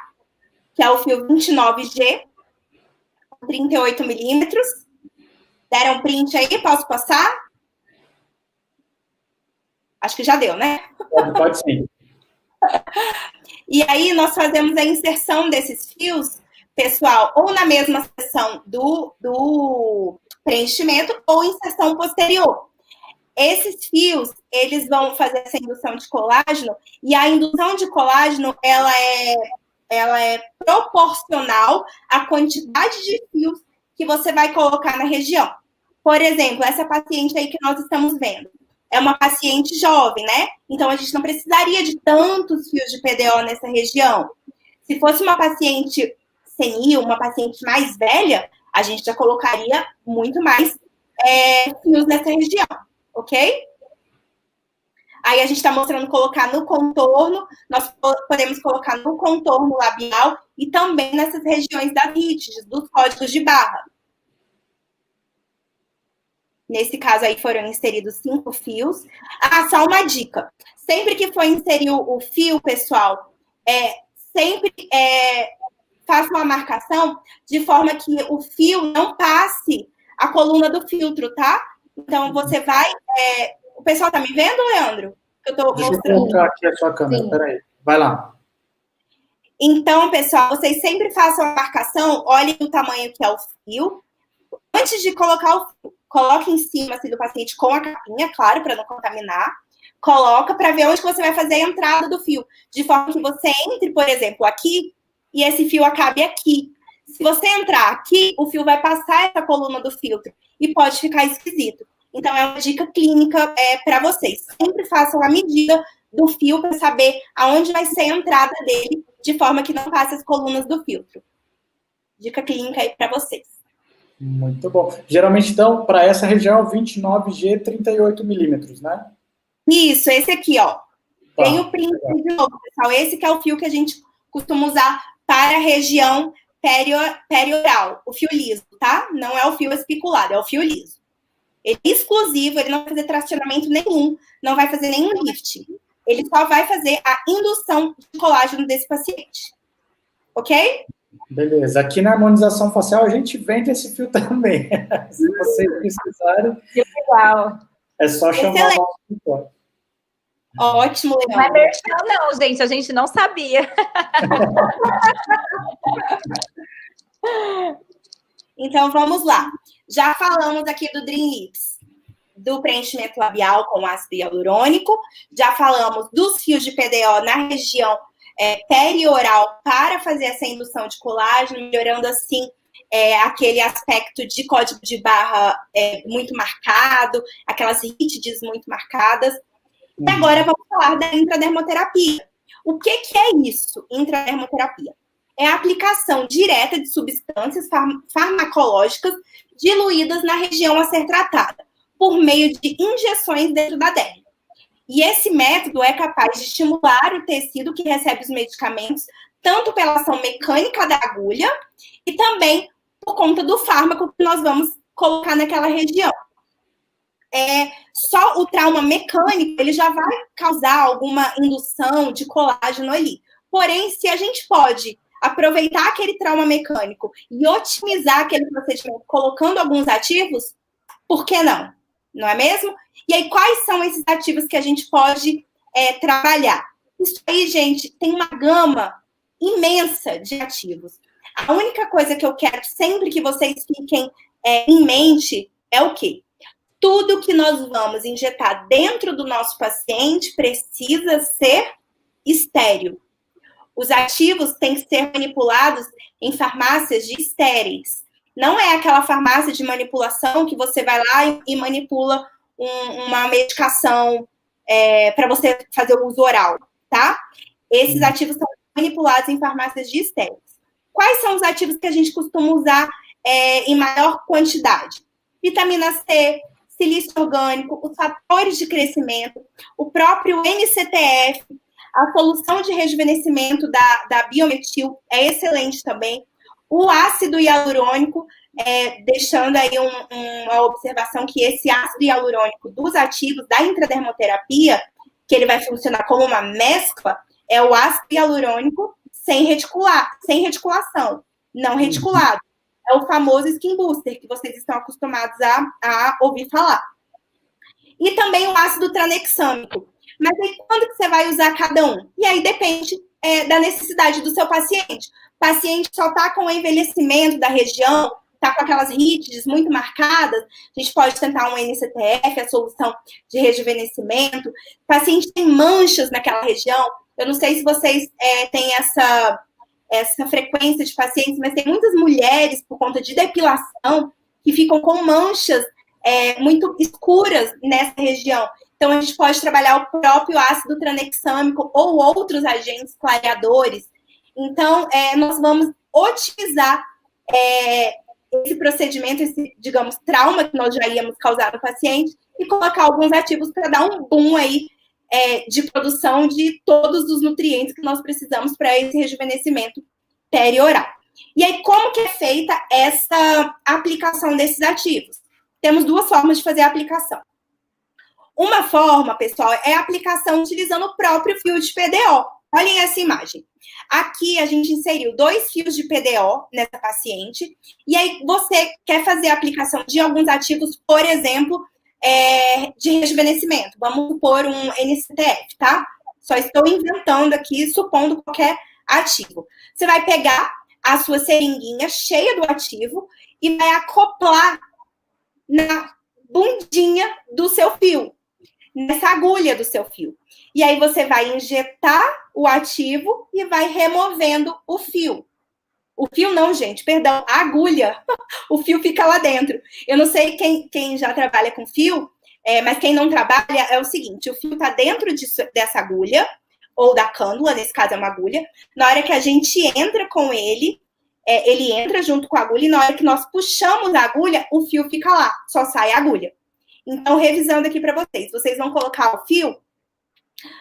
que é o fio 29G, 38 milímetros. Deram print aí? Posso passar? Acho que já deu, né? Pode sim. E aí, nós fazemos a inserção desses fios, pessoal, ou na mesma seção do preenchimento, ou inserção posterior. Esses fios, eles vão fazer essa indução de colágeno, e a indução de colágeno, ela é proporcional à quantidade de fios que você vai colocar na região. Por exemplo, essa paciente aí que nós estamos vendo, é uma paciente jovem, né? Então, a gente não precisaria de tantos fios de PDO nessa região. Se fosse uma paciente senil, uma paciente mais velha, a gente já colocaria muito mais fios nessa região, ok? Aí, a gente está mostrando colocar no contorno, nós podemos colocar no contorno labial e também nessas regiões das rítides, dos códigos de barra. Nesse caso aí foram inseridos 5 fios. Só uma dica. Sempre que for inserir o fio, pessoal, sempre faça uma marcação de forma que o fio não passe a coluna do filtro, tá? Então, você vai... O pessoal tá me vendo, Leandro? Eu tô mostrando. Deixa eu colocar aqui a sua câmera, Sim. peraí. Vai lá. Então, pessoal, vocês sempre façam a marcação, olhem o tamanho que é o fio. Antes de colocar o fio, coloque em cima assim, do paciente com a capinha, claro, para não contaminar. Coloca para ver onde você vai fazer a entrada do fio. De forma que você entre, por exemplo, aqui, e esse fio acabe aqui. Se você entrar aqui, o fio vai passar essa coluna do filtro e pode ficar esquisito. Então, é uma dica clínica para vocês. Sempre façam a medida do fio para saber aonde vai ser a entrada dele, de forma que não passe as colunas do filtro. Dica clínica aí para vocês. Muito bom. Geralmente, então, para essa região, 29G, 38 milímetros, né? Isso, esse aqui, ó. Tá. Tem o print de novo, pessoal. Esse que é o fio que a gente costuma usar para a região perioral. O fio liso, tá? Não é o fio especulado, é o fio liso. Ele é exclusivo, ele não vai fazer tracionamento nenhum, não vai fazer nenhum lift. Ele só vai fazer a indução de colágeno desse paciente. Ok? Beleza. Aqui na harmonização facial, a gente vende esse fio também. Se vocês precisarem, Que legal. é só chamar o nosso tutor. Ótimo, Não é legal. merchan, não, gente. A gente não sabia. Então, vamos lá. Já falamos aqui do Dream Lips, do preenchimento labial com ácido hialurônico. Já falamos dos fios de PDO na região perioral para fazer essa indução de colágeno, melhorando, assim, aquele aspecto de código de barra muito marcado, aquelas rítides muito marcadas. E agora vamos falar da intradermoterapia. O que é isso, intradermoterapia? É a aplicação direta de substâncias farmacológicas diluídas na região a ser tratada, por meio de injeções dentro da derme. E esse método é capaz de estimular o tecido que recebe os medicamentos, tanto pela ação mecânica da agulha e também por conta do fármaco que nós vamos colocar naquela região. Só o trauma mecânico, ele já vai causar alguma indução de colágeno ali. Porém, se a gente pode aproveitar aquele trauma mecânico e otimizar aquele procedimento colocando alguns ativos, por que não? Não é mesmo? E aí, quais são esses ativos que a gente pode trabalhar? Isso aí, gente, tem uma gama imensa de ativos. A única coisa que eu quero sempre que vocês fiquem em mente é o quê? Tudo que nós vamos injetar dentro do nosso paciente precisa ser estéril. Os ativos têm que ser manipulados em farmácias de estéreis. Não é aquela farmácia de manipulação que você vai lá e manipula uma medicação para você fazer o uso oral, tá? Esses ativos são manipulados em farmácias de estéreis. Quais são os ativos que a gente costuma usar em maior quantidade? Vitamina C, silício orgânico, os fatores de crescimento, o próprio NCTF, a solução de rejuvenescimento da Biometil é excelente também. O ácido hialurônico, deixando aí uma observação que esse ácido hialurônico dos ativos da intradermoterapia, que ele vai funcionar como uma mescla, é o ácido hialurônico sem reticulação, não reticulado. É o famoso skin booster, que vocês estão acostumados a ouvir falar. E também o ácido tranexâmico. Mas aí, quando que você vai usar cada um? E aí depende da necessidade do seu paciente. O paciente só está com o envelhecimento da região, está com aquelas rítides muito marcadas, a gente pode tentar um NCTF, a solução de rejuvenescimento. O paciente tem manchas naquela região. Eu não sei se vocês têm essa frequência de pacientes, mas tem muitas mulheres, por conta de depilação, que ficam com manchas muito escuras nessa região. Então, a gente pode trabalhar o próprio ácido tranexâmico ou outros agentes clareadores. Então, nós vamos otimizar esse procedimento, esse, digamos, trauma que nós já íamos causar no paciente e colocar alguns ativos para dar um boom aí de produção de todos os nutrientes que nós precisamos para esse rejuvenescimento perioral. E aí, como que é feita essa aplicação desses ativos? Temos duas formas de fazer a aplicação. Uma forma, pessoal, é a aplicação utilizando o próprio fio de PDO. Olhem essa imagem. Aqui a gente inseriu 2 fios de PDO nessa paciente. E aí você quer fazer a aplicação de alguns ativos, por exemplo, de rejuvenescimento. Vamos supor um NCTF, tá? Só estou inventando aqui, supondo qualquer ativo. Você vai pegar a sua seringuinha cheia do ativo e vai acoplar na bundinha do seu fio, nessa agulha do seu fio. E aí você vai injetar o ativo e vai removendo o fio. O fio não, gente, perdão, a agulha. O fio fica lá dentro. Eu não sei quem já trabalha com fio, mas quem não trabalha é o seguinte, o fio está dentro dessa agulha, ou da cânula, nesse caso é uma agulha. Na hora que a gente entra com ele, ele entra junto com a agulha, e na hora que nós puxamos a agulha, o fio fica lá, só sai a agulha. Então, revisando aqui para vocês vão colocar o fio,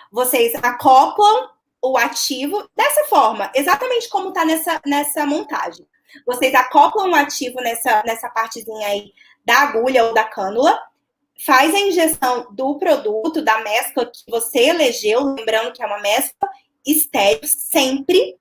vocês acoplam o ativo dessa forma, exatamente como está nessa montagem. Vocês acoplam o ativo nessa partezinha aí da agulha ou da cânula, faz a injeção do produto, da mescla que você elegeu, lembrando que é uma mescla estéril sempre,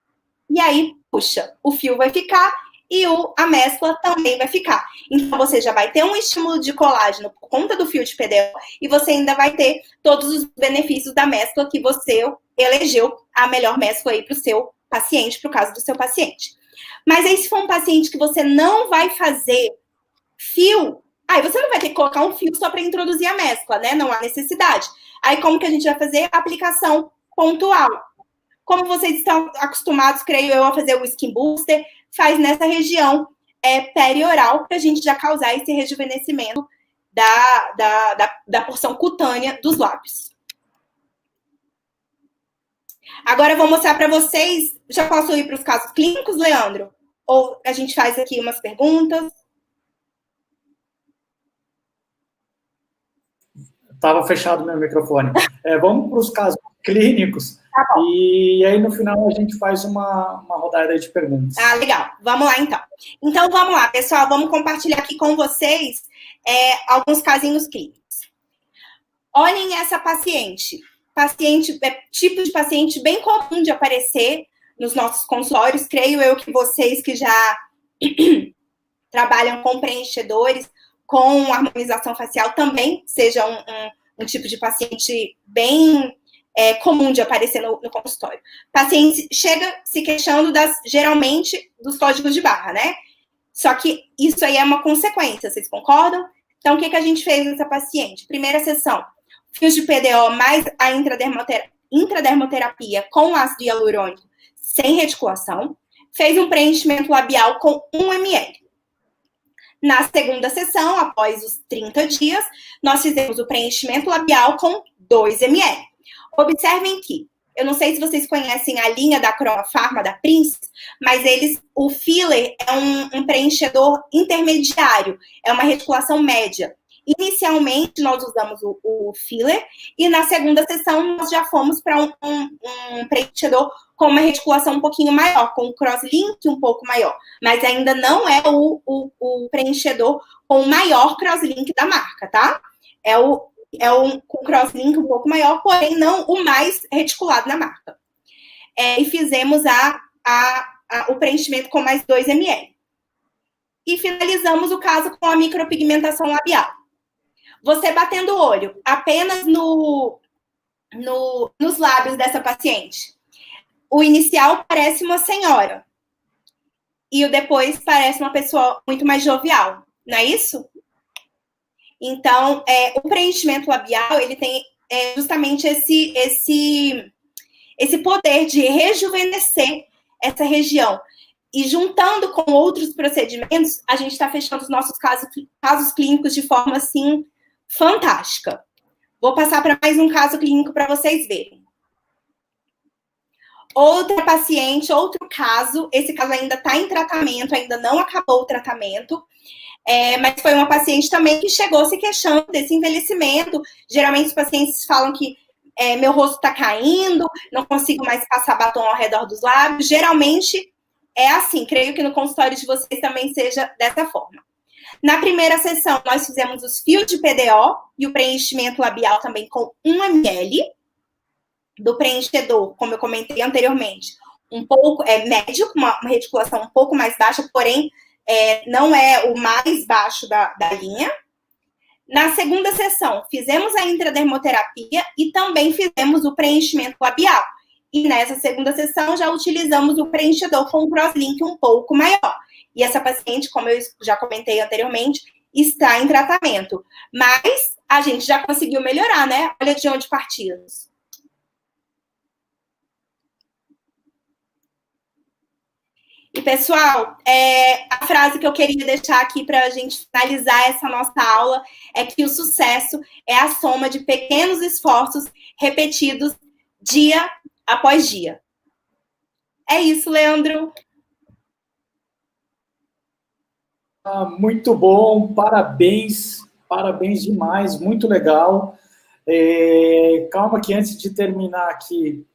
e aí puxa, o fio vai ficar e a mescla também vai ficar. Então, você já vai ter um estímulo de colágeno por conta do fio de PDO e você ainda vai ter todos os benefícios da mescla que você elegeu a melhor mescla aí para o seu paciente, para o caso do seu paciente. Mas aí, se for um paciente que você não vai fazer fio, aí você não vai ter que colocar um fio só para introduzir a mescla, né? Não há necessidade. Aí, como que a gente vai fazer? Aplicação pontual. Como vocês estão acostumados, creio eu, a fazer o skin booster, faz nessa região perioral para a gente já causar esse rejuvenescimento da porção cutânea dos lábios. Agora eu vou mostrar para vocês, já posso ir para os casos clínicos, Leandro? Ou a gente faz aqui umas perguntas? Estava fechado meu microfone. Vamos para os casos clínicos. Tá bom. E aí, no final, a gente faz uma rodada de perguntas. Ah, legal. Vamos lá, então. Então, vamos lá, pessoal. Vamos compartilhar aqui com vocês alguns casinhos clínicos. Olhem essa paciente. Tipo de paciente bem comum de aparecer nos nossos consultórios. Creio eu que vocês que já trabalham com preenchedores, com harmonização facial, também seja um tipo de paciente bem comum de aparecer no consultório. O paciente chega se queixando, geralmente, dos códigos de barra, né? Só que isso aí é uma consequência, vocês concordam? Então, o que a gente fez nessa paciente? Primeira sessão, fios de PDO mais a intradermoterapia com ácido hialurônico sem reticulação. Fez um preenchimento labial com 1 ml. Na segunda sessão, após os 30 dias, nós fizemos o preenchimento labial com 2 ml. Observem que, eu não sei se vocês conhecem a linha da Cronofarma, da Princess, mas o filler é um preenchedor intermediário, é uma reticulação média. Inicialmente, nós usamos o filler, e na segunda sessão, nós já fomos para um preenchedor com uma reticulação um pouquinho maior, com um crosslink um pouco maior, mas ainda não é o preenchedor com o maior crosslink da marca, tá? É um crosslink um pouco maior, porém não o mais reticulado na marca. E fizemos o preenchimento com mais 2 ml. E finalizamos o caso com a micropigmentação labial. Você batendo o olho apenas nos lábios dessa paciente, o inicial parece uma senhora. E o depois parece uma pessoa muito mais jovial. Não é isso? Então, o preenchimento labial, ele tem justamente esse poder de rejuvenescer essa região. E juntando com outros procedimentos, a gente está fechando os nossos casos clínicos de forma, assim, fantástica. Vou passar para mais um caso clínico para vocês verem. Outra paciente, outro caso, esse caso ainda está em tratamento, ainda não acabou o tratamento, mas foi uma paciente também que chegou se queixando desse envelhecimento. Geralmente os pacientes falam que meu rosto está caindo, não consigo mais passar batom ao redor dos lábios. Geralmente é assim, creio que no consultório de vocês também seja dessa forma. Na primeira sessão, nós fizemos os fios de PDO e o preenchimento labial também com 1 ml. Do preenchedor, como eu comentei anteriormente, um pouco médio, com uma reticulação um pouco mais baixa, porém não é o mais baixo da linha. Na segunda sessão, fizemos a intradermoterapia e também fizemos o preenchimento labial. E nessa segunda sessão, já utilizamos o preenchedor com um crosslink um pouco maior. E essa paciente, como eu já comentei anteriormente, está em tratamento. Mas a gente já conseguiu melhorar, né? Olha de onde partimos. E, pessoal, a frase que eu queria deixar aqui para a gente finalizar essa nossa aula é que o sucesso é a soma de pequenos esforços repetidos dia após dia. É isso, Leandro. Muito bom, parabéns demais, muito legal. Calma que antes de terminar aqui,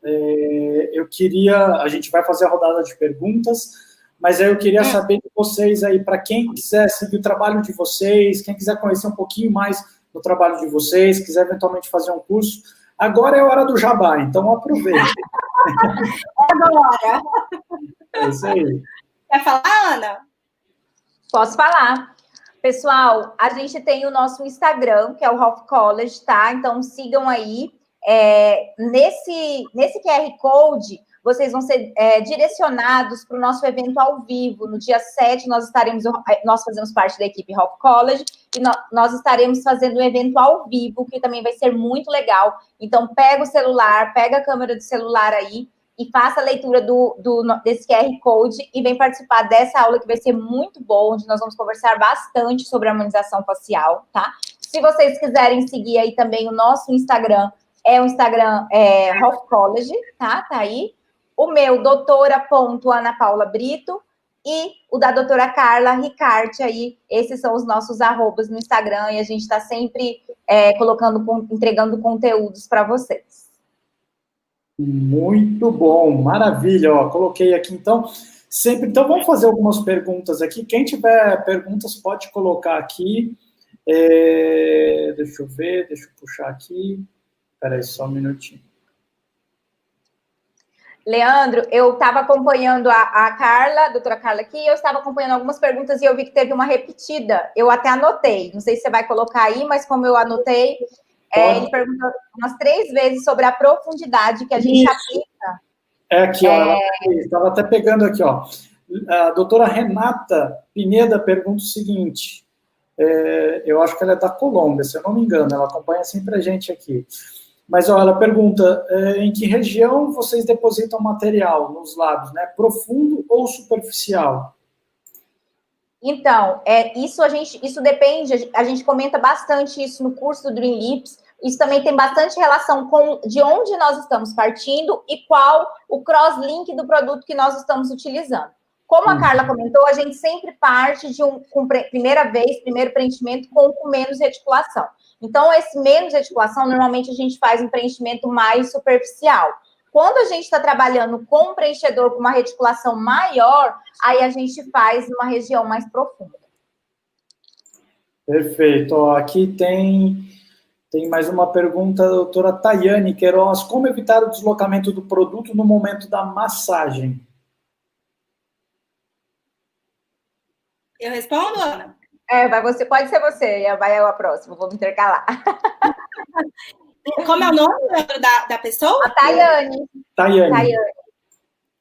a gente vai fazer a rodada de perguntas, mas aí eu queria saber de vocês aí, para quem quiser seguir o trabalho de vocês, quem quiser conhecer um pouquinho mais do trabalho de vocês, quiser eventualmente fazer um curso, agora é a hora do jabá, então aproveite. Agora. É isso aí. Quer falar, Ana? Posso falar. Pessoal, a gente tem o nosso Instagram, que é o Health College, tá? Então, sigam aí. Nesse QR Code, vocês vão ser direcionados para o nosso evento ao vivo. No dia 7, nós fazemos parte da equipe Health College, e nós estaremos fazendo um evento ao vivo, que também vai ser muito legal. Então, pega o celular, pega a câmera do celular aí, e faça a leitura desse QR Code e vem participar dessa aula que vai ser muito boa, onde nós vamos conversar bastante sobre harmonização facial, tá? Se vocês quiserem seguir aí também o nosso Instagram, o Instagram Health College, tá? Tá aí. O meu, doutora.anapaulabrito, e o da doutora Carla Ricarte aí. Esses são os nossos arrobas no Instagram e a gente está sempre entregando conteúdos para vocês. Muito bom, maravilha. Ó, coloquei aqui, então, sempre. Então, vamos fazer algumas perguntas aqui. Quem tiver perguntas, pode colocar aqui. Deixa eu ver, deixa eu puxar aqui. Espera aí, só um minutinho. Leandro, eu estava acompanhando a Carla, a doutora Carla aqui, eu estava acompanhando algumas perguntas e eu vi que teve uma repetida. Eu até anotei, não sei se você vai colocar aí, mas como eu anotei, ele perguntou umas 3 vezes sobre a profundidade que a gente aplica. É aqui, ó. Estava até pegando aqui, ó. A doutora Renata Pineda pergunta o seguinte, eu acho que ela é da Colômbia, se eu não me engano, ela acompanha sempre a gente aqui. Mas, ó, ela pergunta, em que região vocês depositam material nos lábios, né? Profundo ou superficial? Então, isso depende, a gente comenta bastante isso no curso do Dream Lips, isso também tem bastante relação com de onde nós estamos partindo e qual o cross-link do produto que nós estamos utilizando. Como a Carla comentou, a gente sempre parte de primeiro preenchimento com menos reticulação. Então, esse menos reticulação, normalmente a gente faz um preenchimento mais superficial. Quando a gente está trabalhando com um preenchedor com uma reticulação maior, aí a gente faz uma região mais profunda. Perfeito. Ó, aqui tem mais uma pergunta da doutora Tayane Queiroz. Como evitar o deslocamento do produto no momento da massagem? Eu respondo, Ana? Pode ser você, vai eu a próxima, vou me intercalar. Como é o nome da pessoa? A Tayane.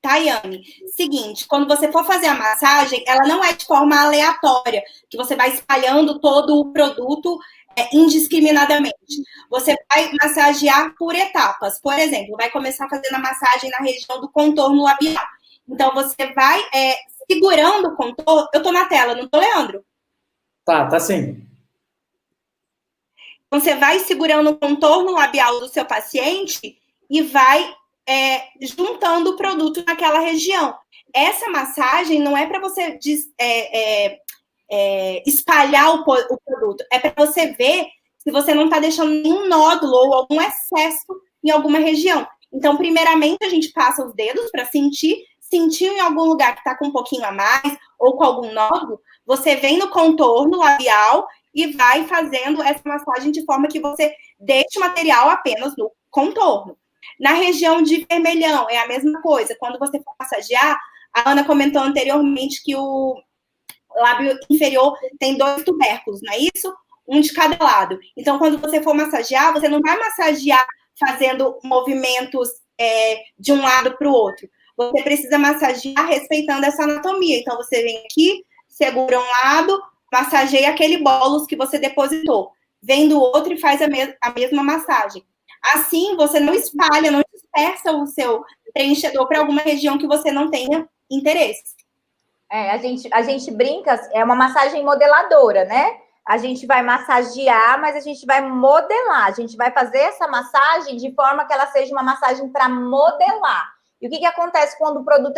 Tayane. Seguinte, quando você for fazer a massagem, ela não é de forma aleatória, que você vai espalhando todo o produto indiscriminadamente. Você vai massagear por etapas. Por exemplo, vai começar fazendo a massagem na região do contorno labial. Então, você vai segurando o contorno. Eu tô na tela, não tô, Leandro? Tá sim. Você vai segurando o contorno labial do seu paciente e vai juntando o produto naquela região. Essa massagem não é para você espalhar o produto, é para você ver se você não está deixando nenhum nódulo ou algum excesso em alguma região. Então, primeiramente, a gente passa os dedos para sentiu em algum lugar que está com um pouquinho a mais ou com algum nódulo, você vem no contorno labial e vai fazendo essa massagem de forma que você deixe o material apenas no contorno. Na região de vermelhão, é a mesma coisa. Quando você for massagear, a Ana comentou anteriormente que o lábio inferior tem 2 tubérculos, não é isso? Um de cada lado. Então, quando você for massagear, você não vai massagear fazendo movimentos de um lado para o outro. Você precisa massagear respeitando essa anatomia. Então, você vem aqui, segura um lado, massageia aquele bólus que você depositou. Vem do outro e faz a mesma massagem. Assim, você não espalha, não dispersa o seu preenchedor para alguma região que você não tenha interesse. A gente brinca, é uma massagem modeladora, né? A gente vai massagear, mas a gente vai modelar. A gente vai fazer essa massagem de forma que ela seja uma massagem para modelar. E o que acontece quando o produto,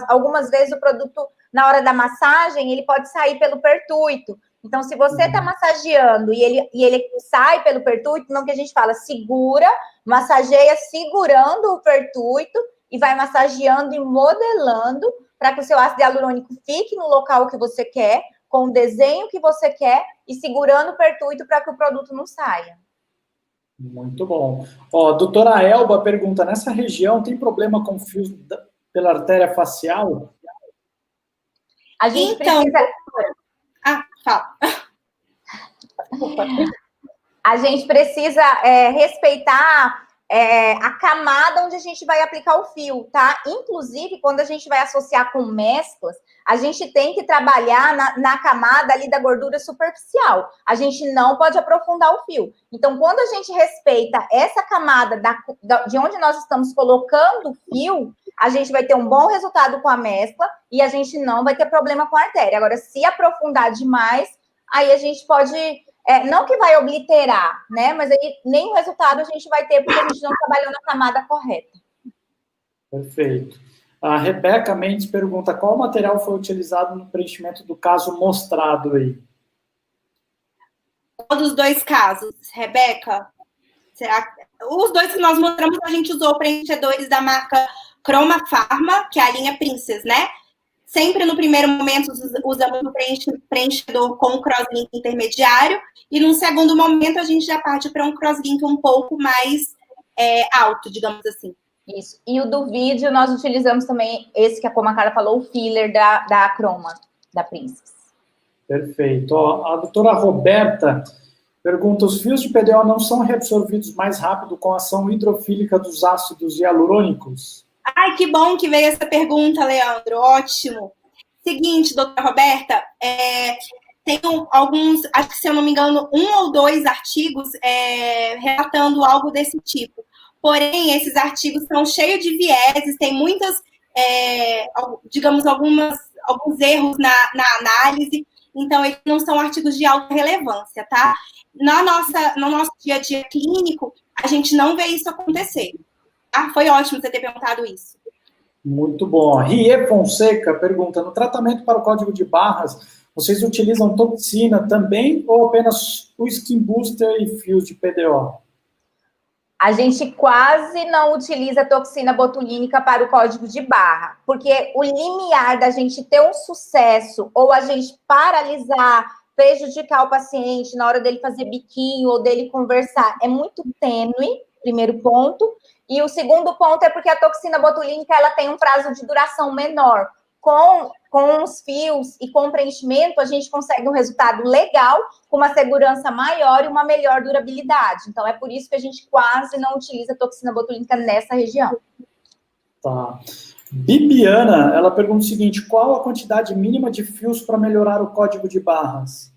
algumas vezes o produto, na hora da massagem, ele pode sair pelo pertuito. Então, se você está massageando e ele sai pelo pertuito, não que a gente fala, segura, massageia segurando o pertuito e vai massageando e modelando para que o seu ácido hialurônico fique no local que você quer, com o desenho que você quer e segurando o pertuito para que o produto não saia. Muito bom. Ó, a doutora Elba pergunta, nessa região tem problema com fios pela artéria facial? A gente precisa... fala. A gente precisa respeitar a camada onde a gente vai aplicar o fio, tá? Inclusive, quando a gente vai associar com mesclas, a gente tem que trabalhar na camada ali da gordura superficial. A gente não pode aprofundar o fio. Então, quando a gente respeita essa camada de onde nós estamos colocando o fio, a gente vai ter um bom resultado com a mescla e a gente não vai ter problema com a artéria. Agora, se aprofundar demais, aí a gente pode... não que vai obliterar, né? Mas aí nem o resultado a gente vai ter porque a gente não trabalhou na camada correta. Perfeito. A Rebeca Mendes pergunta qual material foi utilizado no preenchimento do caso mostrado aí? Qual dos 2 casos, Rebeca? Os 2 que nós mostramos, a gente usou preenchedores da marca Chroma Pharma, que é a linha Princess, né? Sempre no primeiro momento usamos o preenchedor com o crosslink intermediário e no segundo momento a gente já parte para um crosslink um pouco mais alto, digamos assim. Isso. E o do vídeo, nós utilizamos também esse que, como a Carla falou, o filler da Acroma, da Princess. Perfeito. Ó, a doutora Roberta pergunta, os fios de PDO não são reabsorvidos mais rápido com a ação hidrofílica dos ácidos hialurônicos? Ai, que bom que veio essa pergunta, Leandro. Ótimo. Seguinte, doutora Roberta, tem alguns, acho que se eu não me engano, 1 ou 2 artigos relatando algo desse tipo. Porém, esses artigos são cheios de vieses, tem muitas, digamos, alguns erros na análise, então eles não são artigos de alta relevância, tá? No nosso dia a dia clínico, a gente não vê isso acontecer. Tá? Foi ótimo você ter perguntado isso. Muito bom. Rie Fonseca pergunta, no tratamento para o código de barras, vocês utilizam toxina também ou apenas o skin booster e fios de PDO? A gente quase não utiliza toxina botulínica para o código de barra, porque o limiar da gente ter um sucesso ou a gente paralisar, prejudicar o paciente na hora dele fazer biquinho ou dele conversar é muito tênue, primeiro ponto. E o segundo ponto é porque a toxina botulínica ela tem um prazo de duração menor. Com os fios e com o preenchimento, a gente consegue um resultado legal, com uma segurança maior e uma melhor durabilidade. Então, é por isso que a gente quase não utiliza toxina botulínica nessa região. Tá. Bibiana, ela pergunta o seguinte, qual a quantidade mínima de fios para melhorar o código de barras?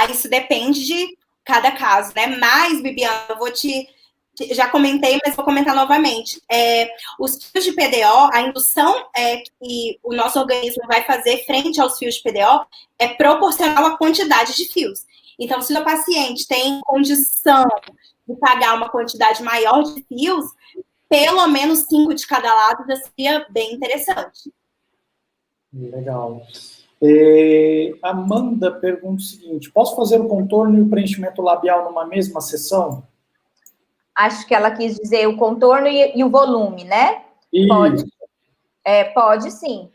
Isso depende de cada caso, né? Mas, Bibiana, já comentei, mas vou comentar novamente. Os fios de PDO, a indução que o nosso organismo vai fazer frente aos fios de PDO é proporcional à quantidade de fios. Então, se o paciente tem condição de pagar uma quantidade maior de fios, pelo menos 5 de cada lado já seria bem interessante. Legal. Amanda pergunta o seguinte, posso fazer o contorno e o preenchimento labial numa mesma sessão? Acho que ela quis dizer o contorno e o volume, né? Isso. Pode sim.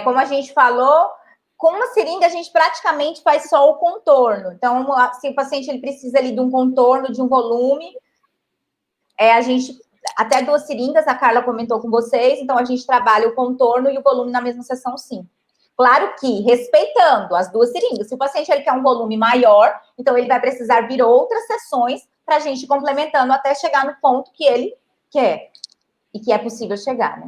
Como a gente falou, com uma seringa a gente praticamente faz só o contorno. Então, se o paciente ele precisa ali de um contorno, de um volume, a gente, até 2 seringas, a Carla comentou com vocês, então a gente trabalha o contorno e o volume na mesma sessão, sim. Claro que respeitando as 2 seringas. Se o paciente ele quer um volume maior, então ele vai precisar vir outras sessões para a gente complementando até chegar no ponto que ele quer e que é possível chegar, né?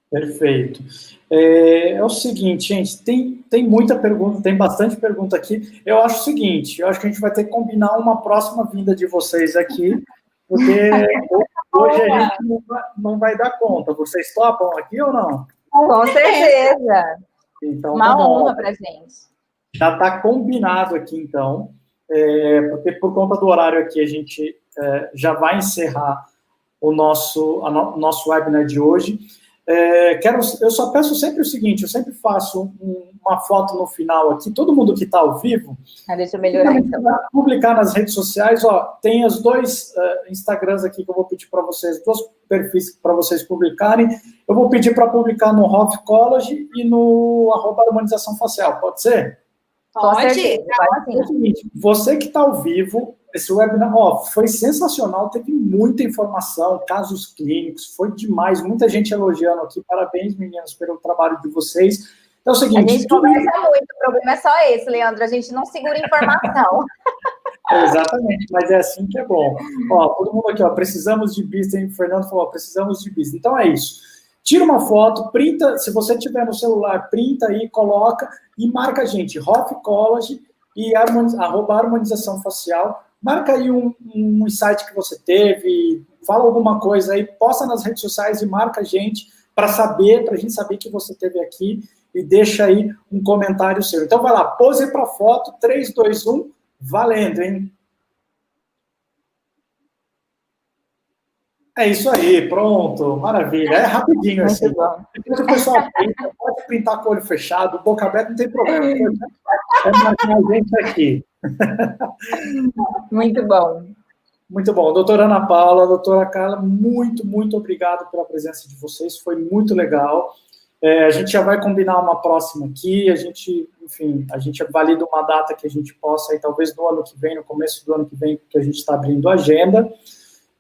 Perfeito. É o seguinte, gente, tem muita pergunta, tem bastante pergunta aqui. Eu acho o seguinte, eu acho que a gente vai ter que combinar uma próxima vinda de vocês aqui, porque hoje a gente não vai dar conta. Vocês topam aqui ou não? Com certeza. Então, uma honra para a gente. Já está combinado aqui, então. Porque por conta do horário aqui, a gente já vai encerrar o nosso webinar de hoje. Eu só peço sempre o seguinte, eu sempre faço uma foto no final aqui, todo mundo que está ao vivo, deixa eu melhorar então. Publicar nas redes sociais, tem os 2 Instagrams aqui que eu vou pedir para vocês, 2 perfis para vocês publicarem, eu vou pedir para publicar no Hoff College e no @harmonização facial, pode ser? Pode. Você que está ao vivo, esse webinar foi sensacional, teve muita informação, casos clínicos, foi demais, muita gente elogiando aqui, parabéns meninas pelo trabalho de vocês. Então é o seguinte... A gente conversa muito, o problema é só esse, Leandro, a gente não segura informação. Exatamente, mas é assim que é bom. Todo mundo aqui, precisamos de business, o Fernando falou, precisamos de business, então é isso. Tira uma foto, printa, se você tiver no celular, printa aí, coloca e marca a gente, Hoff College e @harmonização facial. Marca aí um insight que você teve, fala alguma coisa aí, posta nas redes sociais e marca a gente para a gente saber que você esteve aqui e deixa aí um comentário seu. Então vai lá, pose para foto, 3, 2, 1, valendo, hein? É isso aí, pronto, maravilha. É rapidinho assim. Depois o pessoal printa, pode printar com o olho fechado, boca aberta, não tem problema. É marcar a gente aqui. Muito bom. Muito bom. Doutora Ana Paula, doutora Carla, muito, muito obrigado pela presença de vocês, foi muito legal. A gente já vai combinar uma próxima aqui, a gente valida uma data que a gente possa, aí, talvez no ano que vem, no começo do ano que vem, que a gente está abrindo a agenda.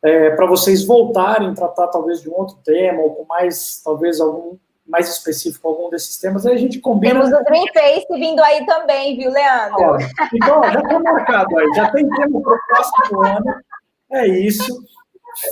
para vocês voltarem, tratar talvez de um outro tema, ou com mais, talvez, algum mais específico, algum desses temas, aí a gente combina. Temos o Dream Face vindo aí também, viu, Leandro? Ó, então, já está marcado aí, já tem tema para o próximo ano. É isso.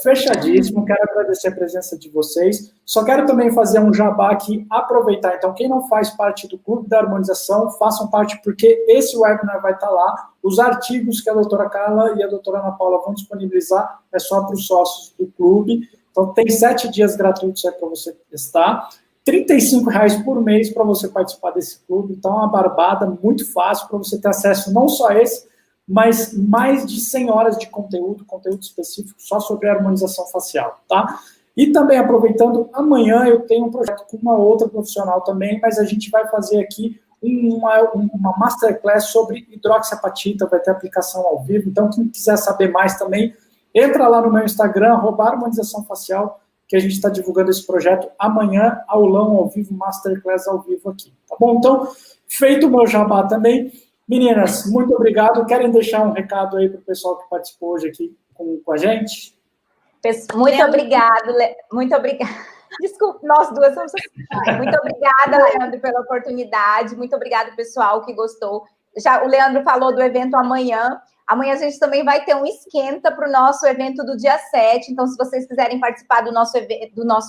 Fechadíssimo, quero agradecer a presença de vocês. Só quero também fazer um jabá aqui, aproveitar. Então, quem não faz parte do Clube da Harmonização, façam parte, porque esse webinar vai estar lá. Os artigos que a doutora Carla e a doutora Ana Paula vão disponibilizar é só para os sócios do clube. Então, tem 7 dias gratuitos aí para você testar. R$ 35,00 por mês para você participar desse clube. Então, é uma barbada muito fácil para você ter acesso não só a esse, mas mais de 100 horas de conteúdo específico só sobre a harmonização facial, tá? E também, aproveitando, amanhã eu tenho um projeto com uma outra profissional também, mas a gente vai fazer aqui uma masterclass sobre hidroxiapatita, vai ter aplicação ao vivo, então quem quiser saber mais também, entra lá no meu Instagram, @harmonizaçãofacial, que a gente está divulgando esse projeto amanhã, aulão ao vivo, masterclass ao vivo aqui, tá bom? Então, feito o meu jabá também. Meninas, muito obrigado. Querem deixar um recado aí para o pessoal que participou hoje aqui com a gente? Muito obrigada. Desculpa, nós duas somos assim. Muito obrigada, Leandro, pela oportunidade. Muito obrigada, pessoal, que gostou. Já o Leandro falou do evento amanhã. Amanhã a gente também vai ter um esquenta para o nosso evento do dia 7. Então, se vocês quiserem participar do nosso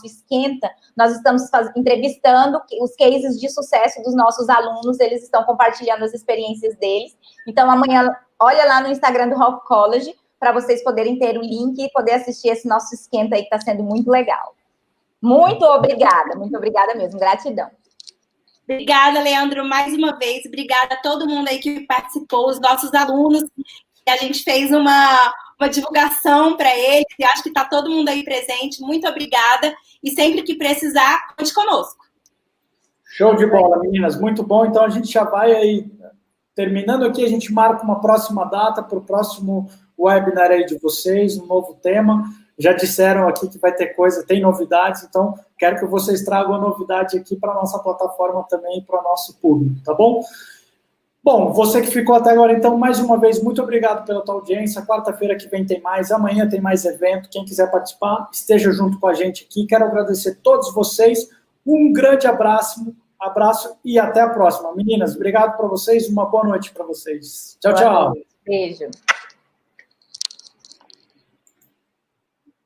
esquenta, nós estamos entrevistando os cases de sucesso dos nossos alunos. Eles estão compartilhando as experiências deles. Então, amanhã, olha lá no Instagram do Hope College para vocês poderem ter o link e poder assistir esse nosso esquenta aí, que está sendo muito legal. Muito obrigada mesmo. Gratidão. Obrigada, Leandro, mais uma vez. Obrigada a todo mundo aí que participou, os nossos alunos. A gente fez uma divulgação para eles e acho que está todo mundo aí presente. Muito obrigada. E sempre que precisar, conte conosco. Show de bola, meninas. Muito bom. Então, a gente já vai aí, terminando aqui, a gente marca uma próxima data para o próximo webinar aí de vocês, um novo tema. Já disseram aqui que vai ter coisa, tem novidades, então quero que vocês tragam a novidade aqui para a nossa plataforma também, para o nosso público, tá bom? Bom, você que ficou até agora, então, mais uma vez, muito obrigado pela tua audiência. Quarta-feira que vem tem mais, amanhã tem mais evento. Quem quiser participar, esteja junto com a gente aqui. Quero agradecer a todos vocês. Um grande abraço e até a próxima. Meninas, obrigado para vocês, uma boa noite para vocês. Tchau, tchau. Beijo.